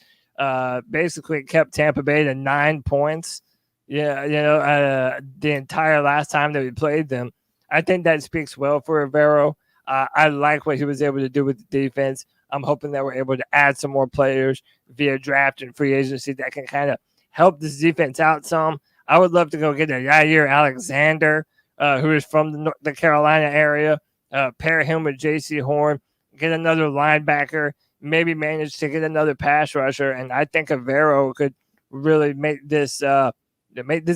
basically kept Tampa Bay to 9 points, the entire last time that we played them, I think that speaks well for Evero. I like what he was able to do with the defense. I'm hoping that we're able to add some more players via draft and free agency that can kind of help this defense out some. I would love to go get a Yair Alexander, who is from the Carolina area, pair him with J.C. Horn, get another linebacker, maybe manage to get another pass rusher, and I think Evero could really make this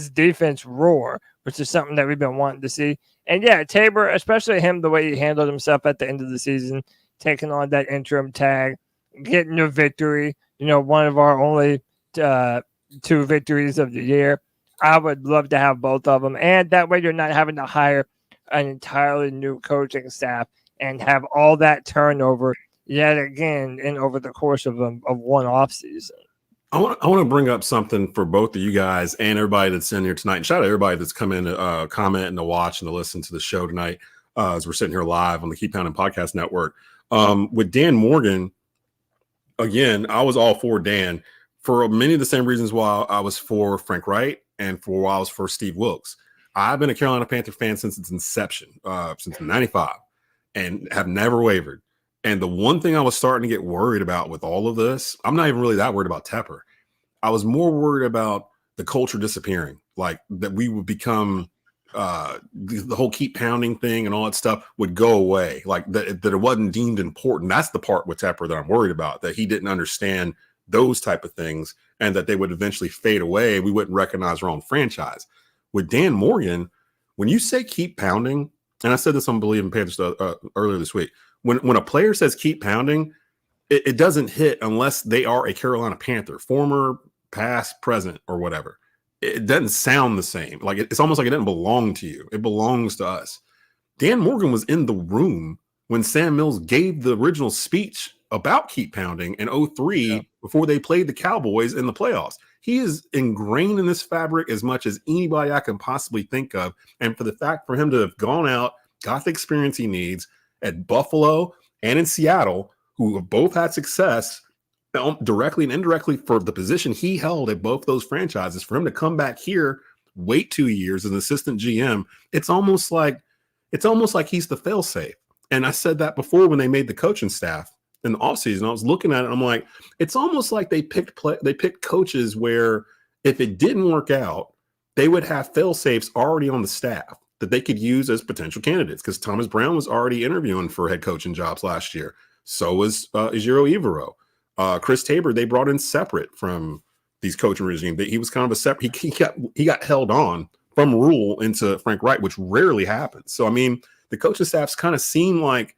defense roar, which is something that we've been wanting to see. And yeah, Tabor, especially him, the way he handled himself at the end of the season, taking on that interim tag, getting a victory, one of our only 2 victories of the year. I would love to have both of them. And that way you're not having to hire an entirely new coaching staff and have all that turnover yet again over the course of one offseason.
I want to bring up something for both of you guys and everybody that's in here tonight. And shout out to everybody that's come in to comment and to watch and to listen to the show tonight as we're sitting here live on the Keep Pounding Podcast Network. With Dan Morgan, again, I was all for Dan for many of the same reasons why I was for Frank Wright and for why I was for Steve Wilkes. I've been a Carolina Panther fan since its inception, since '95, and have never wavered. And the one thing I was starting to get worried about with all of this, I'm not even really that worried about Tepper. I was more worried about the culture disappearing, like that we would become the whole keep pounding thing and all that stuff would go away, like that it wasn't deemed important. That's the part with Tepper that I'm worried about, that he didn't understand those type of things and that they would eventually fade away. We wouldn't recognize our own franchise. With Dan Morgan, when you say keep pounding, and I said this on Believe in Panthers earlier this week, when a player says keep pounding, it doesn't hit unless they are a Carolina Panther, former, past, present, or whatever. It doesn't sound the same. Like it's almost like it doesn't belong to you. It belongs to us. Dan Morgan was in the room when Sam Mills gave the original speech about keep pounding in 2003 before they played the Cowboys in the playoffs. he is ingrained in this fabric as much as anybody I can possibly think of. And for him to have gone out, got the experience he needs at Buffalo and in Seattle, who have both had success directly and indirectly for the position he held at both those franchises, for him to come back here, wait 2 years as an assistant GM, it's almost like he's the failsafe. And I said that before when they made the coaching staff in the offseason. I was looking at it, I'm like, it's almost like they picked coaches where if it didn't work out, they would have fail-safes already on the staff that they could use as potential candidates, because Thomas Brown was already interviewing for head coaching jobs last year. So was Ejiro Evero. Chris Tabor, they brought in separate from these coaching regime. He was kind of a separate. He got held on from Rule into Frank Wright, which rarely happens. So I mean, the coaching staffs kind of seem like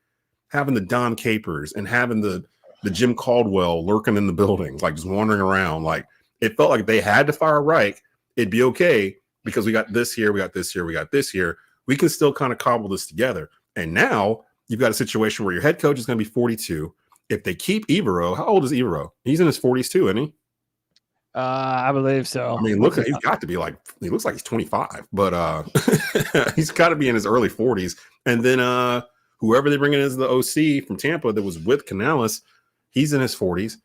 having the Don Capers and having the Jim Caldwell lurking in the building, like just wandering around. Like it felt like they had to fire Wright. It'd be okay because we got this here, we got this here, we got this here. We can still kind of cobble this together. And now you've got a situation where your head coach is going to be 42. If they keep Evero, how old is Evero? He's in his 40s too, isn't he?
I believe so.
I mean, he's got to be he looks like he's 25, but he's got to be in his early 40s. And then whoever they bring in as the OC from Tampa that was with Canalas, he's in his 40s.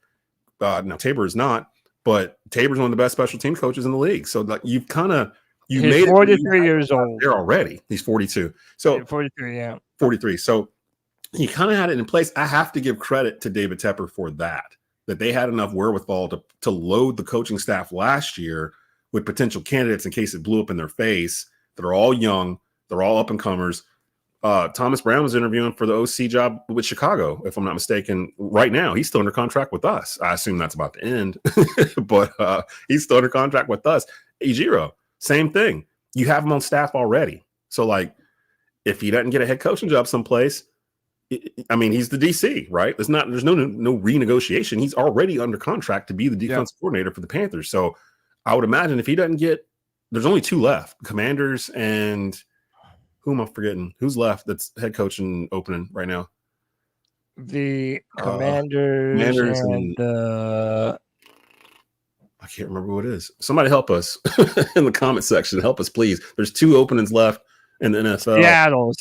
Now Tabor is not, but Tabor's one of the best special team coaches in the league. So like he's made
43 years old.
There already. He's 42. So
43, yeah.
43. So he kind of had it in place. I have to give credit to David Tepper for that they had enough wherewithal to load the coaching staff last year with potential candidates in case it blew up in their face, that are all young, they're all up and comers. Thomas Brown was interviewing for the OC job with Chicago, if I'm not mistaken. Right now, he's still under contract with us. I assume that's about to end, but he's still under contract with us. Ejiro, same thing. You have him on staff already. So like, if he doesn't get a head coaching job someplace, I mean, he's the DC, right? There's no renegotiation. He's already under contract to be the defense coordinator for the Panthers. So I would imagine if he doesn't get, there's only two left, Commanders and who am I forgetting? Who's left that's head coaching opening right now?
The Commanders and
I can't remember who it is. Somebody help us in the comment section. Help us, please. There's two openings left in the NFL.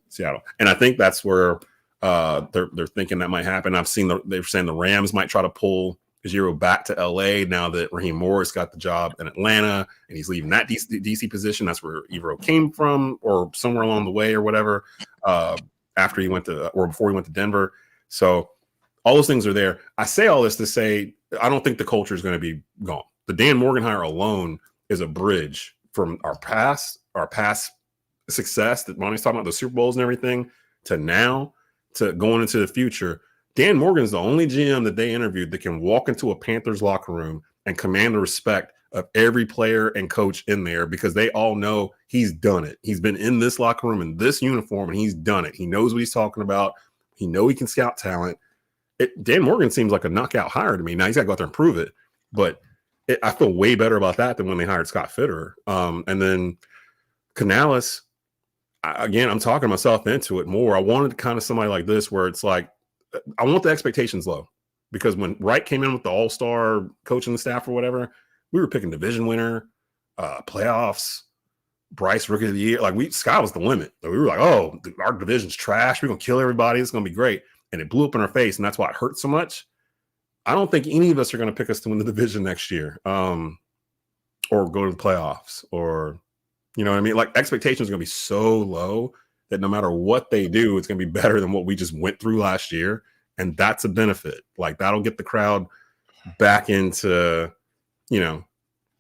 Seattle. And I think that's where they're thinking that might happen. They're saying the Rams might try to pull Ejiro back to LA now that Raheem Morris got the job in Atlanta and he's leaving that DC position. That's where Evero came from, or somewhere along the way or whatever, after he went to, or before he went to Denver. So all those things are there. I say all this to say, I don't think the culture is going to be gone. The Dan Morgan hire alone is a bridge from our past success that Monty's talking about, the Super Bowls and everything, to now, to going into the future. Dan Morgan's the only GM that they interviewed that can walk into a Panthers locker room and command the respect of every player and coach in there, because they all know he's done it. He's been in this locker room in this uniform and he's done it. He knows what he's talking about. He can scout talent. Dan Morgan seems like a knockout hire to me. Now he's got to go out there and prove it, but I feel way better about that than when they hired Scott Fitterer. And then Canalas, again, I'm talking myself into it more. I wanted kind of somebody like this where it's like, I want the expectations low, because when Wright came in with the all-star coaching staff or whatever, we were picking division winner, playoffs, Bryce rookie of the year. Like sky was the limit. We were like, oh, our division's trash. We're going to kill everybody. It's going to be great. And it blew up in our face. And that's why it hurt so much. I don't think any of us are going to pick us to win the division next year, or go to the playoffs, or, you know what I mean? Like, expectations are going to be so low that no matter what they do, it's going to be better than what we just went through last year. And that's a benefit. Like, that'll get the crowd back into, the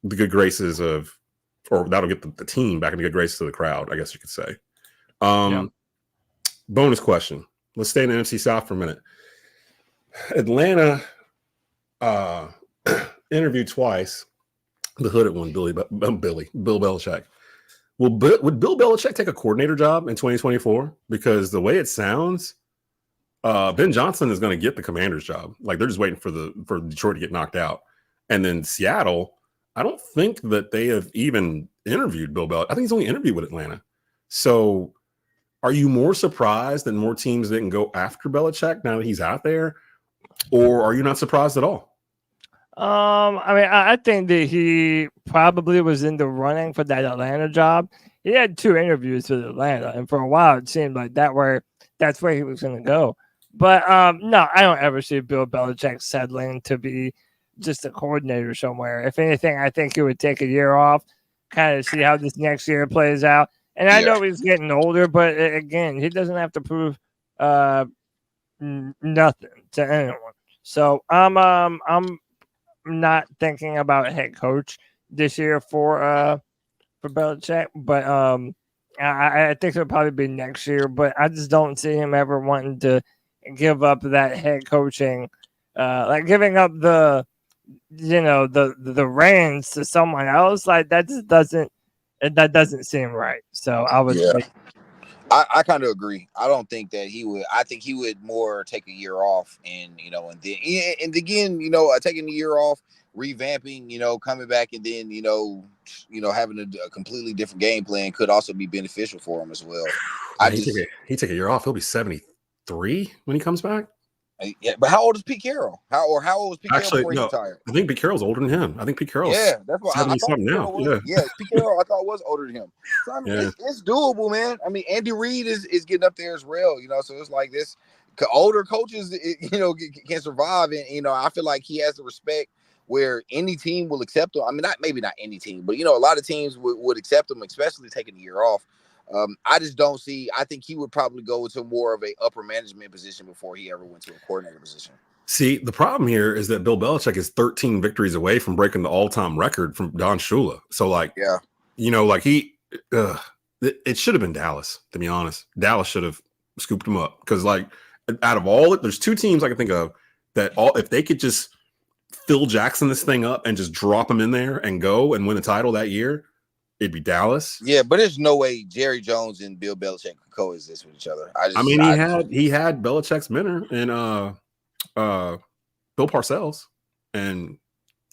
good graces of, or that'll get the team back into good graces of the crowd, I guess you could say. Bonus question. Let's stay in the NFC South for a minute. Atlanta interviewed twice the hooded one, Bill Belichick. Would Bill Belichick take a coordinator job in 2024? Because the way it sounds, Ben Johnson is going to get the Commander's job. Like, they're just waiting for Detroit to get knocked out. And then Seattle, I don't think that they have even interviewed Bill Belichick. I think he's only interviewed with Atlanta. So are you more surprised that more teams didn't go after Belichick now that he's out there? Or are you not surprised at all?
I mean, I think that he probably was in the running for that Atlanta job. He had 2 interviews with Atlanta, and for a while it seemed like that's where he was going to go. But no, I don't ever see Bill Belichick settling to be just a coordinator somewhere. If anything, I think he would take a year off, kind of see how this next year plays out. And I know he's getting older, but again, he doesn't have to prove nothing to anyone. So I'm not thinking about head coach this year for Belichick, but I think it'll probably be next year. But I just don't see him ever wanting to give up that head coaching, like giving up the reins to someone else. Like that just doesn't seem right. So I would say.
I kind of agree. I don't think that he would. I think he would more take a year off, and again, taking a year off, revamping, coming back, and then having a completely different game plan could also be beneficial for him as well.
He take a year off. He'll be 73 when he comes back.
Yeah, but how old is Pete Carroll? How old was Pete Carroll before he retired?
I think Pete Carroll's older than him. I think Pete Carroll's
that's what
70 something now.
Pete Carroll I thought was older than him. So I mean, it's doable, man. I mean, Andy Reid is getting up there as well. So it's like this. Older coaches, can survive, and I feel like he has the respect where any team will accept him. I mean, maybe not any team, but a lot of teams would accept him, especially taking a year off. I just don't see. I think he would probably go into more of a upper management position before he ever went to a coordinator position.
See, the problem here is that Bill Belichick is 13 victories away from breaking the all-time record from Don Shula. So, it should have been Dallas, to be honest. Dallas should have scooped him up because, out of all there's 2 teams I can think of that if they could just Phil Jackson this thing up and just drop him in there and go and win the title that year, it'd be Dallas.
Yeah, but there's no way Jerry Jones and Bill Belichick could coexist with each other.
He had Belichick's mentor and Bill Parcells, and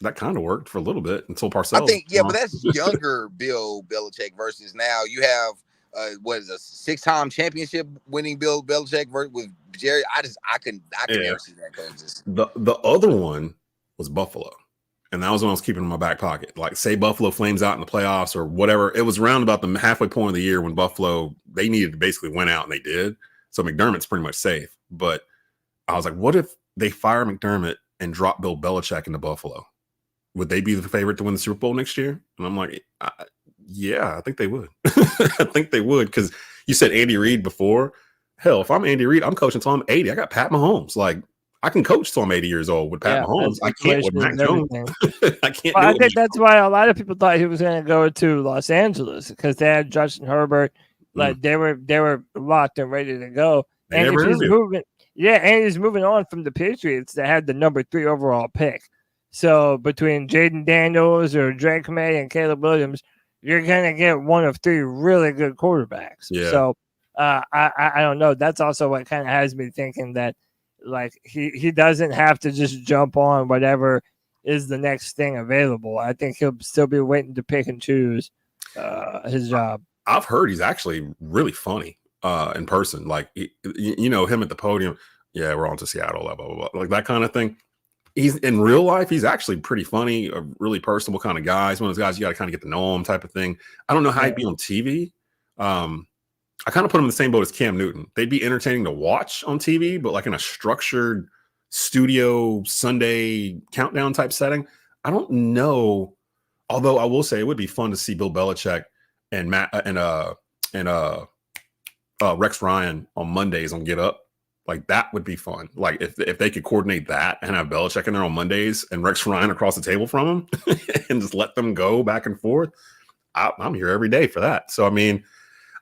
that kind of worked for a little bit until Parcells.
I think, but that's younger Bill Belichick versus now you have a 6-time championship winning Bill Belichick with Jerry. I can never see that coexist.
The other one was Buffalo. And that was when I was keeping in my back pocket. Like, say Buffalo flames out in the playoffs or whatever. It was around about the halfway point of the year when Buffalo, they needed to basically win out, and they did. So McDermott's pretty much safe. But I was like, what if they fire McDermott and drop Bill Belichick into Buffalo? Would they be the favorite to win the Super Bowl next year? And I'm like, yeah, I think they would. I think they would, because you said Andy Reid before. Hell, if I'm Andy Reid, I'm coaching until I'm 80. I got Pat Mahomes. Like, I can coach till I'm 80 years old with Pat Mahomes. I can't with Mac Jones. I can't.
I think that's why a lot of people thought he was going to go to Los Angeles, because they had Justin Herbert. Like they were locked and ready to go. And if he's moving, and he's moving on from the Patriots that had the number 3 overall pick. So between Jaden Daniels or Drake May and Caleb Williams, you're going to get one of 3 really good quarterbacks.
Yeah.
So I don't know. That's also what kind of has me thinking that, like, he doesn't have to just jump on whatever is the next thing available. I think he'll still be waiting to pick and choose his job.
I've heard he's actually really funny in person. Like, him at the podium. Yeah, we're on to Seattle, blah, blah, blah, like that kind of thing. He's in real life, he's actually pretty funny, a really personable kind of guy. He's one of those guys you got to kind of get to know him type of thing. I don't know how he'd be on TV. I kind of put him in the same boat as Cam Newton. They'd be entertaining to watch on TV, but like in a structured studio Sunday countdown type setting. I don't know. Although I will say it would be fun to see Bill Belichick and Rex Ryan on Mondays on Get Up. Like, that would be fun. Like, if they could coordinate that and have Belichick in there on Mondays and Rex Ryan across the table from him and just let them go back and forth, I'm here every day for that. So, I mean,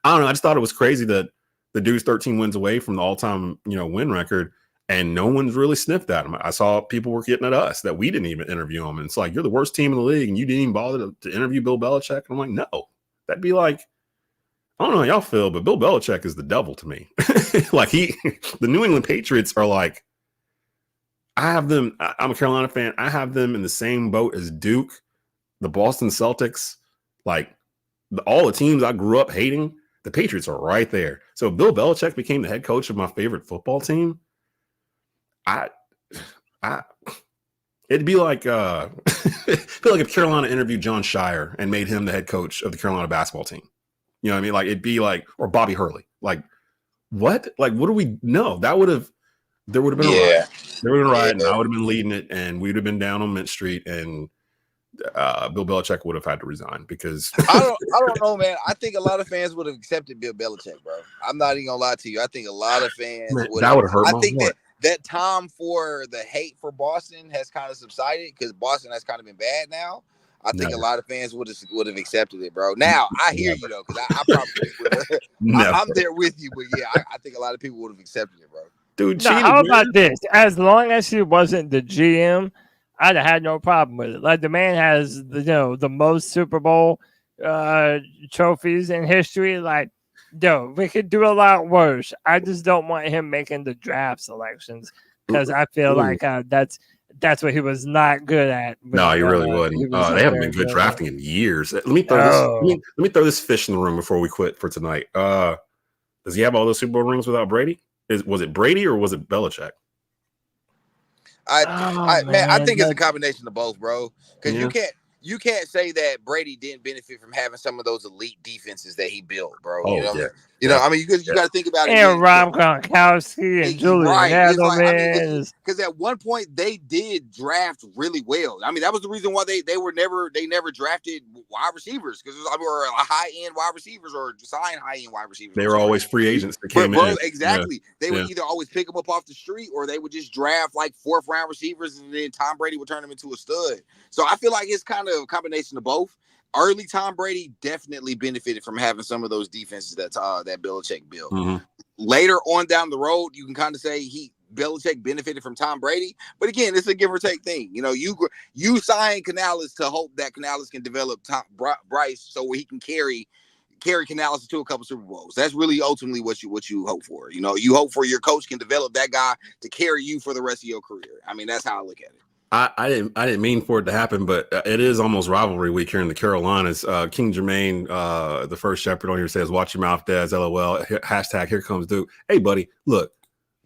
I don't know. I just thought it was crazy that the dude's 13 wins away from the all-time, win record, and no one's really sniffed at him. I saw people were getting at us that we didn't even interview him. And it's like, you're the worst team in the league, and you didn't even bother to interview Bill Belichick. And I'm like, no. That'd be like, I don't know how y'all feel, but Bill Belichick is the devil to me. Like, the New England Patriots are like, I have them, I'm a Carolina fan. I have them in the same boat as Duke, the Boston Celtics, like all the teams I grew up hating. The Patriots are right there. So if Bill Belichick became the head coach of my favorite football team, I It'd be like if Carolina interviewed John Shire and made him the head coach of the Carolina basketball team. You know what I mean? Like it'd be like, or Bobby Hurley. Like what? Like what do we know? There would have been a riot. There would have been a riot, and I would have been leading it, and we'd have been down on Mint Street, and Bill Belichick would have had to resign because
I don't know, man. I think a lot of fans would have accepted Bill Belichick, bro. I'm not even gonna lie to you. I think a lot of fans would.
That would have hurt.
I think that time for the hate for Boston has kind of subsided because Boston has kind of been bad now. I think a lot of fans would have accepted it, bro. Now I hear you though, because I probably would. I'm there with you, but yeah, I think a lot of people would have accepted it, bro.
Dude, how about this? As long as he wasn't the GM, I'd have had no problem with it. Like the man has, the most Super Bowl trophies in history. Like, we could do a lot worse. I just don't want him making the draft selections because I feel like that's what he was not good at.
No, he really wouldn't. They haven't been good drafting in years. Let me throw this fish in the room before we quit for tonight. Does he have all those Super Bowl rings without Brady? Was it Brady or was it Belichick?
I think it's a combination of both, bro. Because you can't say that Brady didn't benefit from having some of those elite defenses that he built, bro.
Oh,
you know, I mean, you got to think about it.
And Rob Gronkowski and Julian Edelman.
Because at one point they did draft really well. I mean, that was the reason why they never drafted wide receivers because or high end wide receivers or signed high end wide receivers.
They were always free agents that came in.
Exactly. They would either always pick them up off the street or they would just draft like 4th round receivers and then Tom Brady would turn them into a stud. So I feel like it's kind of a combination of both. Early Tom Brady definitely benefited from having some of those defenses that Belichick built. Mm-hmm. Later on down the road, you can kind of say Belichick benefited from Tom Brady, but again, it's a give or take thing. You know, you sign Canalas to hope that Canalas can develop Bryce so he can carry Canalas to a couple Super Bowls. That's really ultimately what you hope for. You know, you hope for your coach can develop that guy to carry you for the rest of your career. I mean, that's how I look at it.
I didn't mean for it to happen, but it is almost rivalry week here in the Carolinas. King Jermaine, the first shepherd on here says, "Watch your mouth, Dez." LOL. Hashtag here comes Duke. Hey, buddy, look,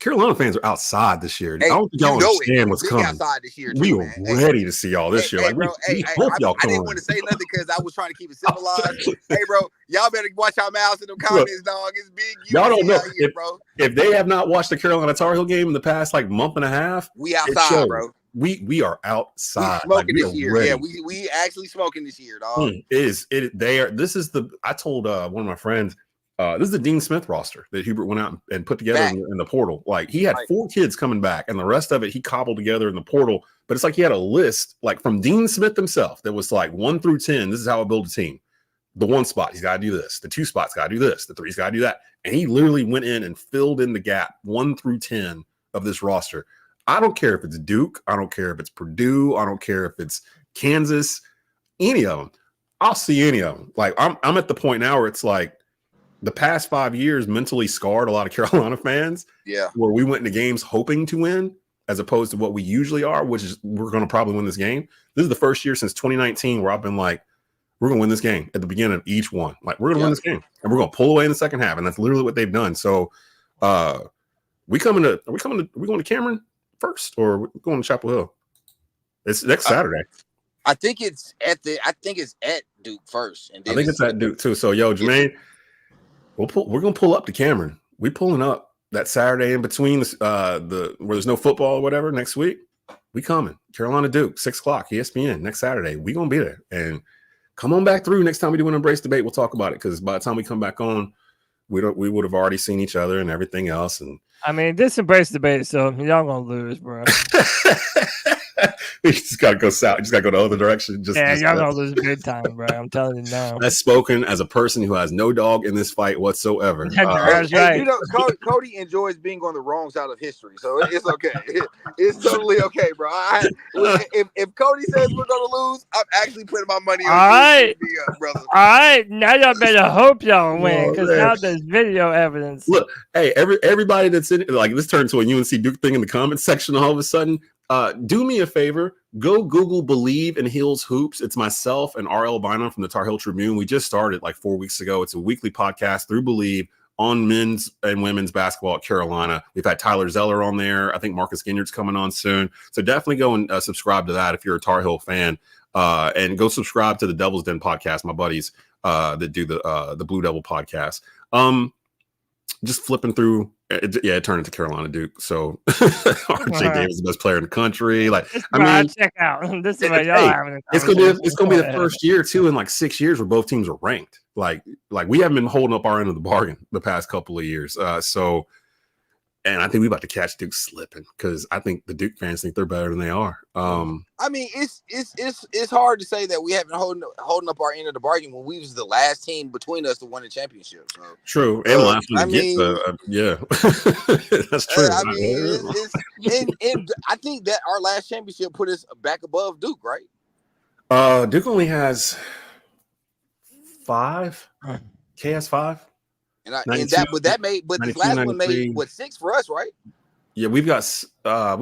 Carolina fans are outside this year.
Hey,
I don't think y'all understand what's coming.
Outside this year,
we were ready to see y'all this year.
Hey, bro, I didn't want to say nothing because I was trying to keep it civilized. Hey, bro, y'all better watch our mouths in them comments, dog. It's big.
Y'all don't know if they have not watched the Carolina Tar Heel game in the past month and a half.
We outside, bro.
We are outside.
We smoking this year. Ready. Yeah, we actually smoking this year, dog.
This is I told one of my friends, this is the Dean Smith roster that Hubert went out and put together in the portal. Like he had 4 kids coming back, and the rest of it he cobbled together in the portal. But it's like he had a list from Dean Smith himself that was 1 through 10. This is how I build a team. The 1 spot, he's got to do this. The 2 spots, got to do this. The 3's got to do that. And he literally went in and filled in the gap 1 through 10 of this roster. I don't care if it's Duke. I don't care if it's Purdue. I don't care if it's Kansas. Any of them. I'll see any of them. I'm at the point now where it's the past 5 years mentally scarred a lot of Carolina fans.
Yeah. Where
we went into games hoping to win as opposed to what we usually are, which is we're going to probably win this game. This is the first year since 2019 where I've been we're going to win this game at the beginning of each one. We're going to win this game and we're going to pull away in the second half. And that's literally what they've done. So are we going to Cameron first or we're going to Chapel Hill? It's next Saturday.
I think it's at Duke first. And then
I think it's at Duke too. So Jermaine, we're gonna pull up to Cameron. We pulling up that Saturday in between the where there's no football or whatever next week. We coming. Carolina Duke, 6:00, ESPN next Saturday. We gonna be there. And come on back through next time we do an Embrace Debate. We'll talk about it because by the time we come back on, we would have already seen each other and everything else. And
I mean, this Embrace Debate, so y'all gonna lose, bro.
You just gotta go south. You just gotta go the other direction.
Y'all gonna lose big time, bro. I'm telling you now.
That's spoken as a person who has no dog in this fight whatsoever.
That's right.
You know, Cody enjoys being on the wrong side of history, so it's okay. It's totally okay, bro. If Cody says we're gonna lose, I'm actually putting my money on
you,
brother.
All right, now y'all better hope y'all win because now there's video evidence.
Look, hey, everybody that's in this turned to a UNC Duke thing in the comments section all of a sudden. Do me a favor, go Google Believe in Heels Hoops. It's myself and RL Bynum from the Tar Heel Tribune. We just started 4 weeks ago. It's a weekly podcast through Believe on men's and women's basketball at Carolina. We've had Tyler Zeller on there. I think Marcus Ginyard's coming on soon. So definitely go and subscribe to that if you're a Tar Heel fan. And go subscribe to the Devil's Den podcast, my buddies that do the Blue Devil podcast. Just flipping through. It turned into Carolina Duke. So RJ Davis is the best player in the country. Like, I mean,
check out. This is what y'all having.
It's gonna be the first year too in like 6 years where both teams are ranked. Like we haven't been holding up our end of the bargain the past couple of years. And I think we about to catch Duke slipping because I think the Duke fans think they're better than they are.
I mean, it's hard to say that we haven't holding up our end of the bargain when we was the last team between us to win the championship. So.
True, and last one to get that's true.
I mean, and I think that our last championship put us back above Duke, right?
Duke only has 5. KS 5.
But this last one made 6 for us, right?
Yeah, we've got 6.
This last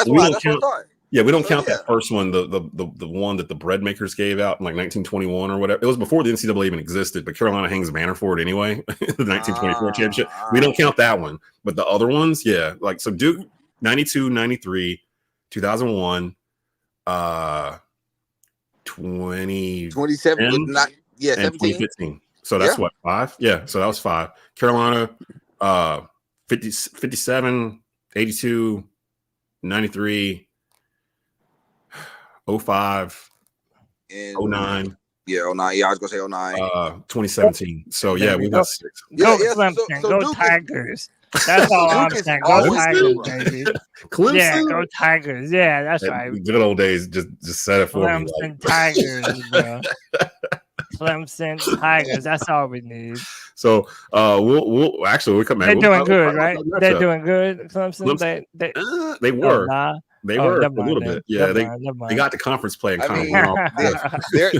one, that's what I thought.
Yeah, we don't count that first one, the one that the bread makers gave out in like 1921 or whatever. It was before the NCAA even existed, but Carolina hangs a banner for it anyway. The 1924 championship. We don't count that one, but the other ones, yeah. Like so, Duke 92, 93, 2001,
27,
2015. So that's what, 5? Yeah, so that was 5. Carolina, 57, 82, 93, 05, and 09.
Yeah, 09. Yeah, I was going to say 09.
2017. So, yeah, we got 6.
Go Clemson. Go Tigers. That's all I'm saying. Go Tigers, baby.
Clemson?
Yeah, go Tigers. Yeah, that's right.
Good old days. Just said it for
Clemson
me. Like.
Tigers, bro. Clemson Tigers. That's all we need.
So we'll come back.
They're doing good, right? They're doing good. Clemson.
They were. They were a little bit. Yeah, they got the conference play and kind of went off.
They're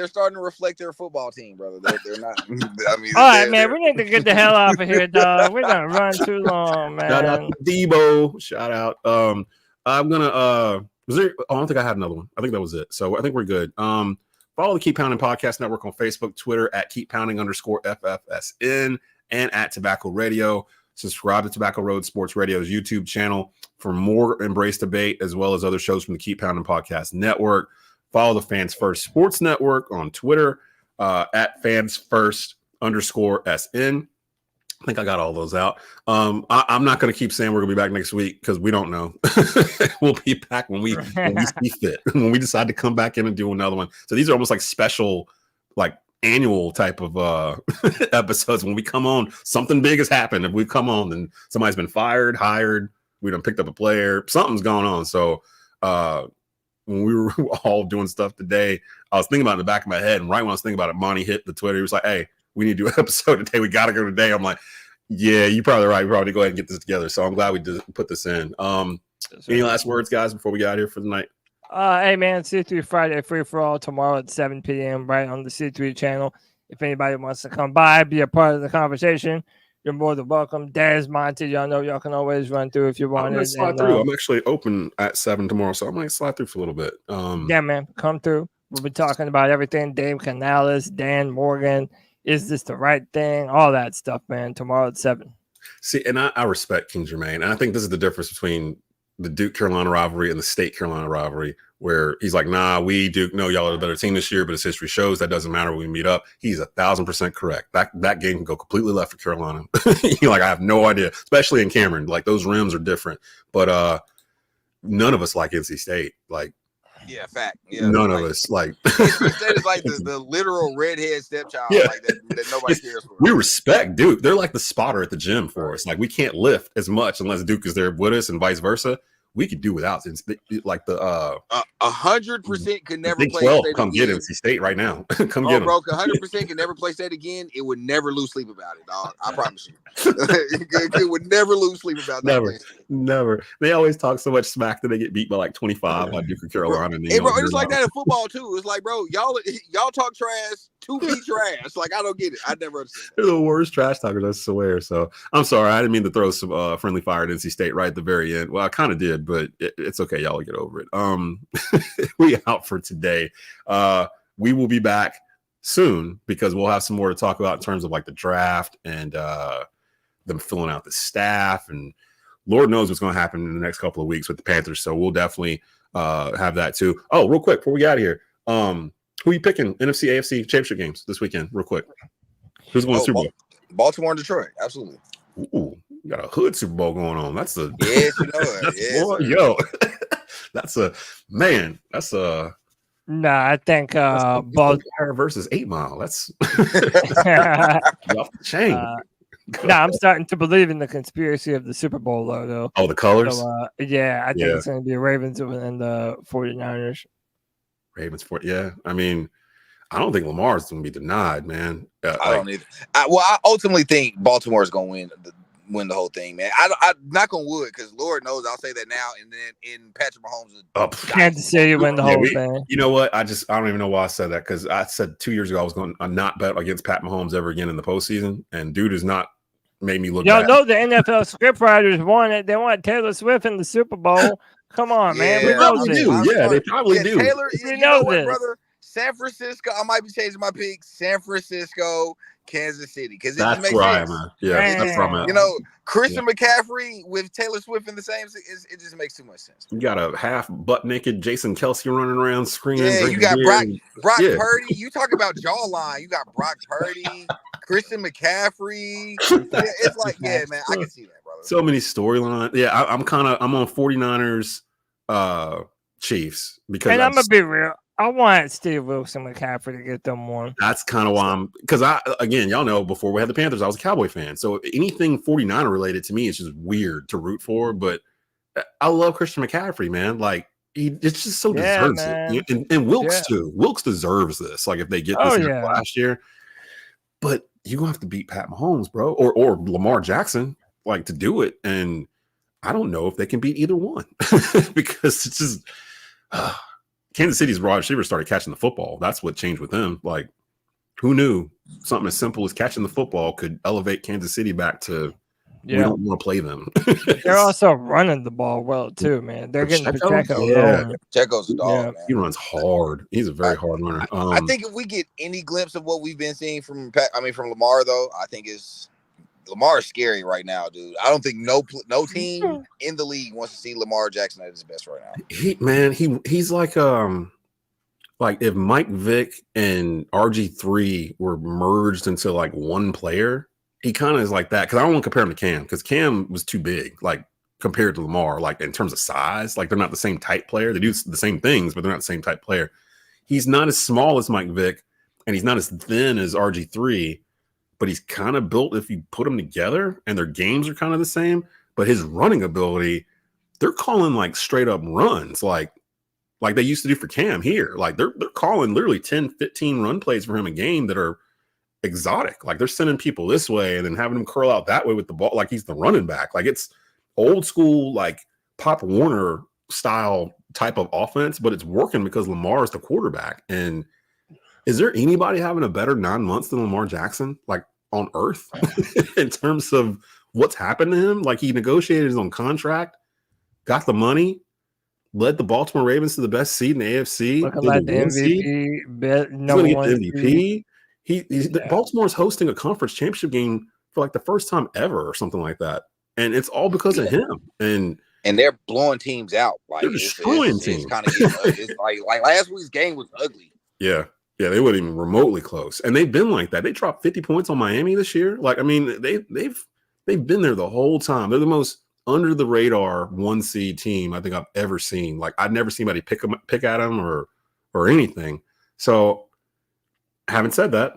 starting to reflect their football team, brother. They're not. I mean,
all right, man. We need to get the hell off of here, dog. We're gonna run too long, man.
Shout out to Debo. Shout out. I'm gonna. Was there? Oh, I don't think I had another one. I think that was it. So I think we're good. Follow the Keep Pounding Podcast Network on Facebook, Twitter at KeepPounding_FFSN and at Tobacco Radio. Subscribe to Tobacco Road Sports Radio's YouTube channel for more Embrace Debate, as well as other shows from the Keep Pounding Podcast Network. Follow the Fans First Sports Network on Twitter at FansFirst_SN. I think I got all those out. I'm not going to keep saying we're going to be back next week because we don't know. We'll be back when we see fit, when we decide to come back in and do another one. So these are almost like special, like annual type of episodes. When we come on, something big has happened. If we come on, then somebody's been fired, hired, we done picked up a player, something's going on. So when we were all doing stuff today, I was thinking about it in the back of my head. And right when I was thinking about it, Monty hit the Twitter. He was like, hey, we need to do an episode today. We got to go today. I'm like, yeah, you're probably right. We probably go ahead and get this together. So I'm glad we did put this in. Any last words, guys, before we get out of here for the night?
Hey, man, C3 Friday free for all tomorrow at 7 p.m. right on the C3 channel. If anybody wants to come by, be a part of the conversation, you're more than welcome. Des, Monty, y'all know y'all can always run through if you want.
I'm slide through. I'm actually open at 7 tomorrow, so I might slide through for a little bit.
Yeah, man, come through. We'll be talking about everything. Dave Canalas, Dan Morgan. Is this the right thing? All that stuff, man. Tomorrow at 7.
See, and I respect King Jermaine. And I think this is the difference between the Duke Carolina rivalry and the State Carolina rivalry, where he's like, nah, we Duke know y'all are the better team this year, but as history shows, that doesn't matter when we meet up. He's 1,000% correct. That game can go completely left for Carolina. Like, I have no idea, especially in Cameron. Like, those rims are different. But none of us like NC State. Like,
yeah, fact. Yeah,
none of us like.
That is like the literal redhead stepchild, like that nobody cares for.
We respect Duke. They're like the spotter at the gym for us. Like, we can't lift as much unless Duke is there with us, and vice versa. We could do without like the
100% could never
Big
play
12
State
come
again.
get NC State right now. Come get them.
Bro, 100% can never play State again. It would never lose sleep about it, dog. I promise you. It would never lose sleep about that.
Never. They always talk so much smack that they get beat by like 25 by Duke or Carolina.
Bro, it's like that in football too. It's like, bro, y'all talk trash to be trash. Like, I don't get it. I never understand.
They're the worst trash talkers, I swear. So I'm sorry. I didn't mean to throw some friendly fire at NC State right at the very end. Well, I kind of did, but it's okay. Y'all will get over it. We out for today. We will be back soon because we'll have some more to talk about in terms of like the draft and them filling out the staff, and Lord knows what's going to happen in the next couple of weeks with the Panthers. So we'll definitely have that too. Oh, real quick before we get out of here, who are you picking NFC, AFC championship games this weekend? Real quick, who's going to Super Bowl?
Baltimore and Detroit, absolutely.
Ooh, you got a hood Super Bowl going on. That's a
yes, you know it. Yes,
boy, yo, that's a man. That's a
I think
Baltimore versus 8 Mile. That's off the chain.
I'm starting to believe in the conspiracy of the Super Bowl, though.
Oh, the colors?
So, I think it's going to be Ravens and the 49ers.
Ravens, I mean, I don't think Lamar's going to be denied, man.
I don't either. I ultimately think Baltimore is going to win the whole thing, man. I knock on wood, because Lord knows I'll say that now, and then in Patrick Mahomes,
Kansas City win the whole thing.
You know what? I don't even know why I said that, because I said 2 years ago I was going to not bet against Pat Mahomes ever again in the postseason, and dude has not made me look.
Y'all know the NFL scriptwriters want it. They want Taylor Swift in the Super Bowl. Come on, man. We know this.
Yeah, they probably do.
Taylor,
we know
what,
this,
brother. San Francisco. I might be changing my pick. San Francisco, Kansas City, because it just makes sense.
That's where I'm at.
You know, Christian McCaffrey with Taylor Swift in the same. It just makes too much sense.
You got a half butt naked Jason Kelsey running around screaming.
Yeah, you got Brock Purdy. You talk about jawline. You got Brock Purdy, Christian McCaffrey. Yeah, it's like, yeah, man, I can see that, brother.
So many storylines. Yeah, I'm on 49ers, Chiefs, because
I'm gonna be real. I want Steve Wilson McCaffrey to get them one.
That's kind of why because y'all know before we had the Panthers, I was a Cowboy fan. So anything 49er related to me is just weird to root for. But I love Christian McCaffrey, man. Like it's just so deserves it. And Wilkes too. Wilkes deserves this. Like if they get this last year. But you're gonna have to beat Pat Mahomes, bro, or Lamar Jackson, like to do it. And I don't know if they can beat either one because it's just Kansas City's wide receiver started catching the football. That's what changed with them. Like, who knew something as simple as catching the football could elevate Kansas City back to we don't want to play them.
They're also running the ball well too, man. They're getting Pacheco.
Pacheco's a dog, man.
He runs hard. He's a very hard runner.
I think if we get any glimpse of what we've been seeing from Lamar, though, I think Lamar is scary right now, dude. I don't think no team in the league wants to see Lamar Jackson at his best right now.
He's like if Mike Vick and RG3 were merged into like one player, he kind of is like that. Because I don't want to compare him to Cam, because Cam was too big, like compared to Lamar, like in terms of size. Like they're not the same type player. They do the same things, but they're not the same type player. He's not as small as Mike Vick, and he's not as thin as RG3. But he's kind of built if you put them together, and their games are kind of the same. But his running ability, they're calling like straight up runs, like they used to do for Cam here. Like they're calling literally 10, 15 run plays for him a game that are exotic. Like they're sending people this way and then having him curl out that way with the ball, like he's the running back. Like it's old school, like Pop Warner style type of offense, but it's working because Lamar is the quarterback. And is there anybody having a better 9 months than Lamar Jackson, like on earth, in terms of what's happened to him? Like he negotiated his own contract, got the money, led the Baltimore Ravens to the best seed in the AFC.
Looking like the MVP.
MVP. Baltimore's hosting a conference championship game for like the first time ever or something like that. And it's all because of him. And
they're blowing teams out. Like
they're destroying teams.
It's kind of it's like last week's game was ugly.
Yeah, they weren't even remotely close. And they've been like that. They dropped 50 points on Miami this year. Like, I mean, they've been there the whole time. They're the most under the radar 1 seed team I think I've ever seen. Like, I've never seen anybody pick at them or anything. So, having said that,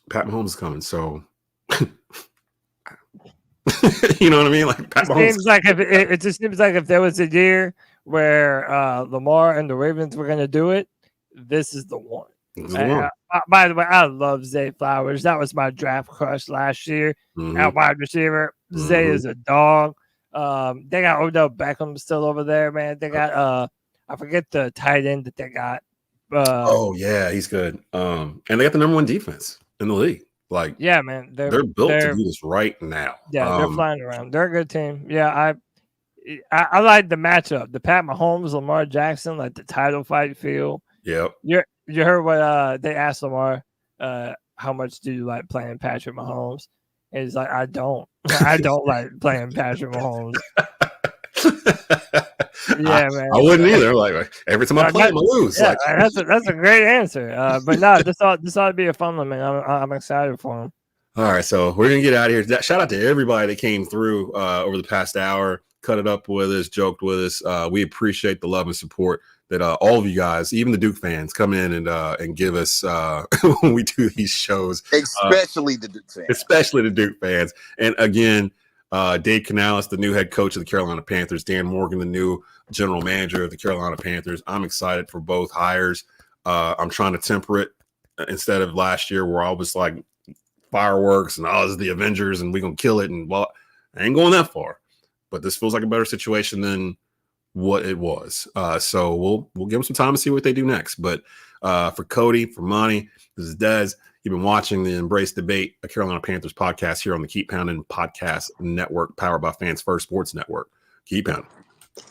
Pat Mahomes is coming. So, you know what I mean? Like, Pat Mahomes.
It just seems like if there was a year where Lamar and the Ravens were going to do it, this is the one. By the way, I love Zay Flowers. That was my draft crush last year at wide receiver. Zay is a dog. They got Odell Beckham still over there, man. They got I forget the tight end that they got.
He's good. And they got the number 1 defense in the league. Like,
yeah, man,
they're built to do this right now.
Yeah, they're flying around. They're a good team. Yeah, I like the matchup. The Pat Mahomes, Lamar Jackson, like the title fight feel.
Yep.
You heard what they asked Lamar? How much do you like playing Patrick Mahomes? And he's like, I don't. I don't like playing Patrick Mahomes. Yeah, man.
I wouldn't either. Like every time I play him, I lose.
Yeah, that's a great answer. But no, this ought to be a fun one, man. I'm excited for him.
All right, so we're gonna get out of here. Shout out to everybody that came through over the past hour, cut it up with us, joked with us. We appreciate the love and support that all of you guys, even the Duke fans, come in and give us when we do these shows.
Especially the Duke fans.
Especially the Duke fans. And again, Dave Canalas, the new head coach of the Carolina Panthers, Dan Morgan, the new general manager of the Carolina Panthers. I'm excited for both hires. I'm trying to temper it instead of last year where I was like fireworks and this is the Avengers and we're gonna kill it. And well, I ain't going that far. But this feels like a better situation than what it was. So we'll give them some time to see what they do next. But for Cody, for Monty, this is Des. You've been watching the Embrace Debate, a Carolina Panthers podcast here on the Keep Pounding Podcast Network, powered by Fans First Sports Network. Keep pounding.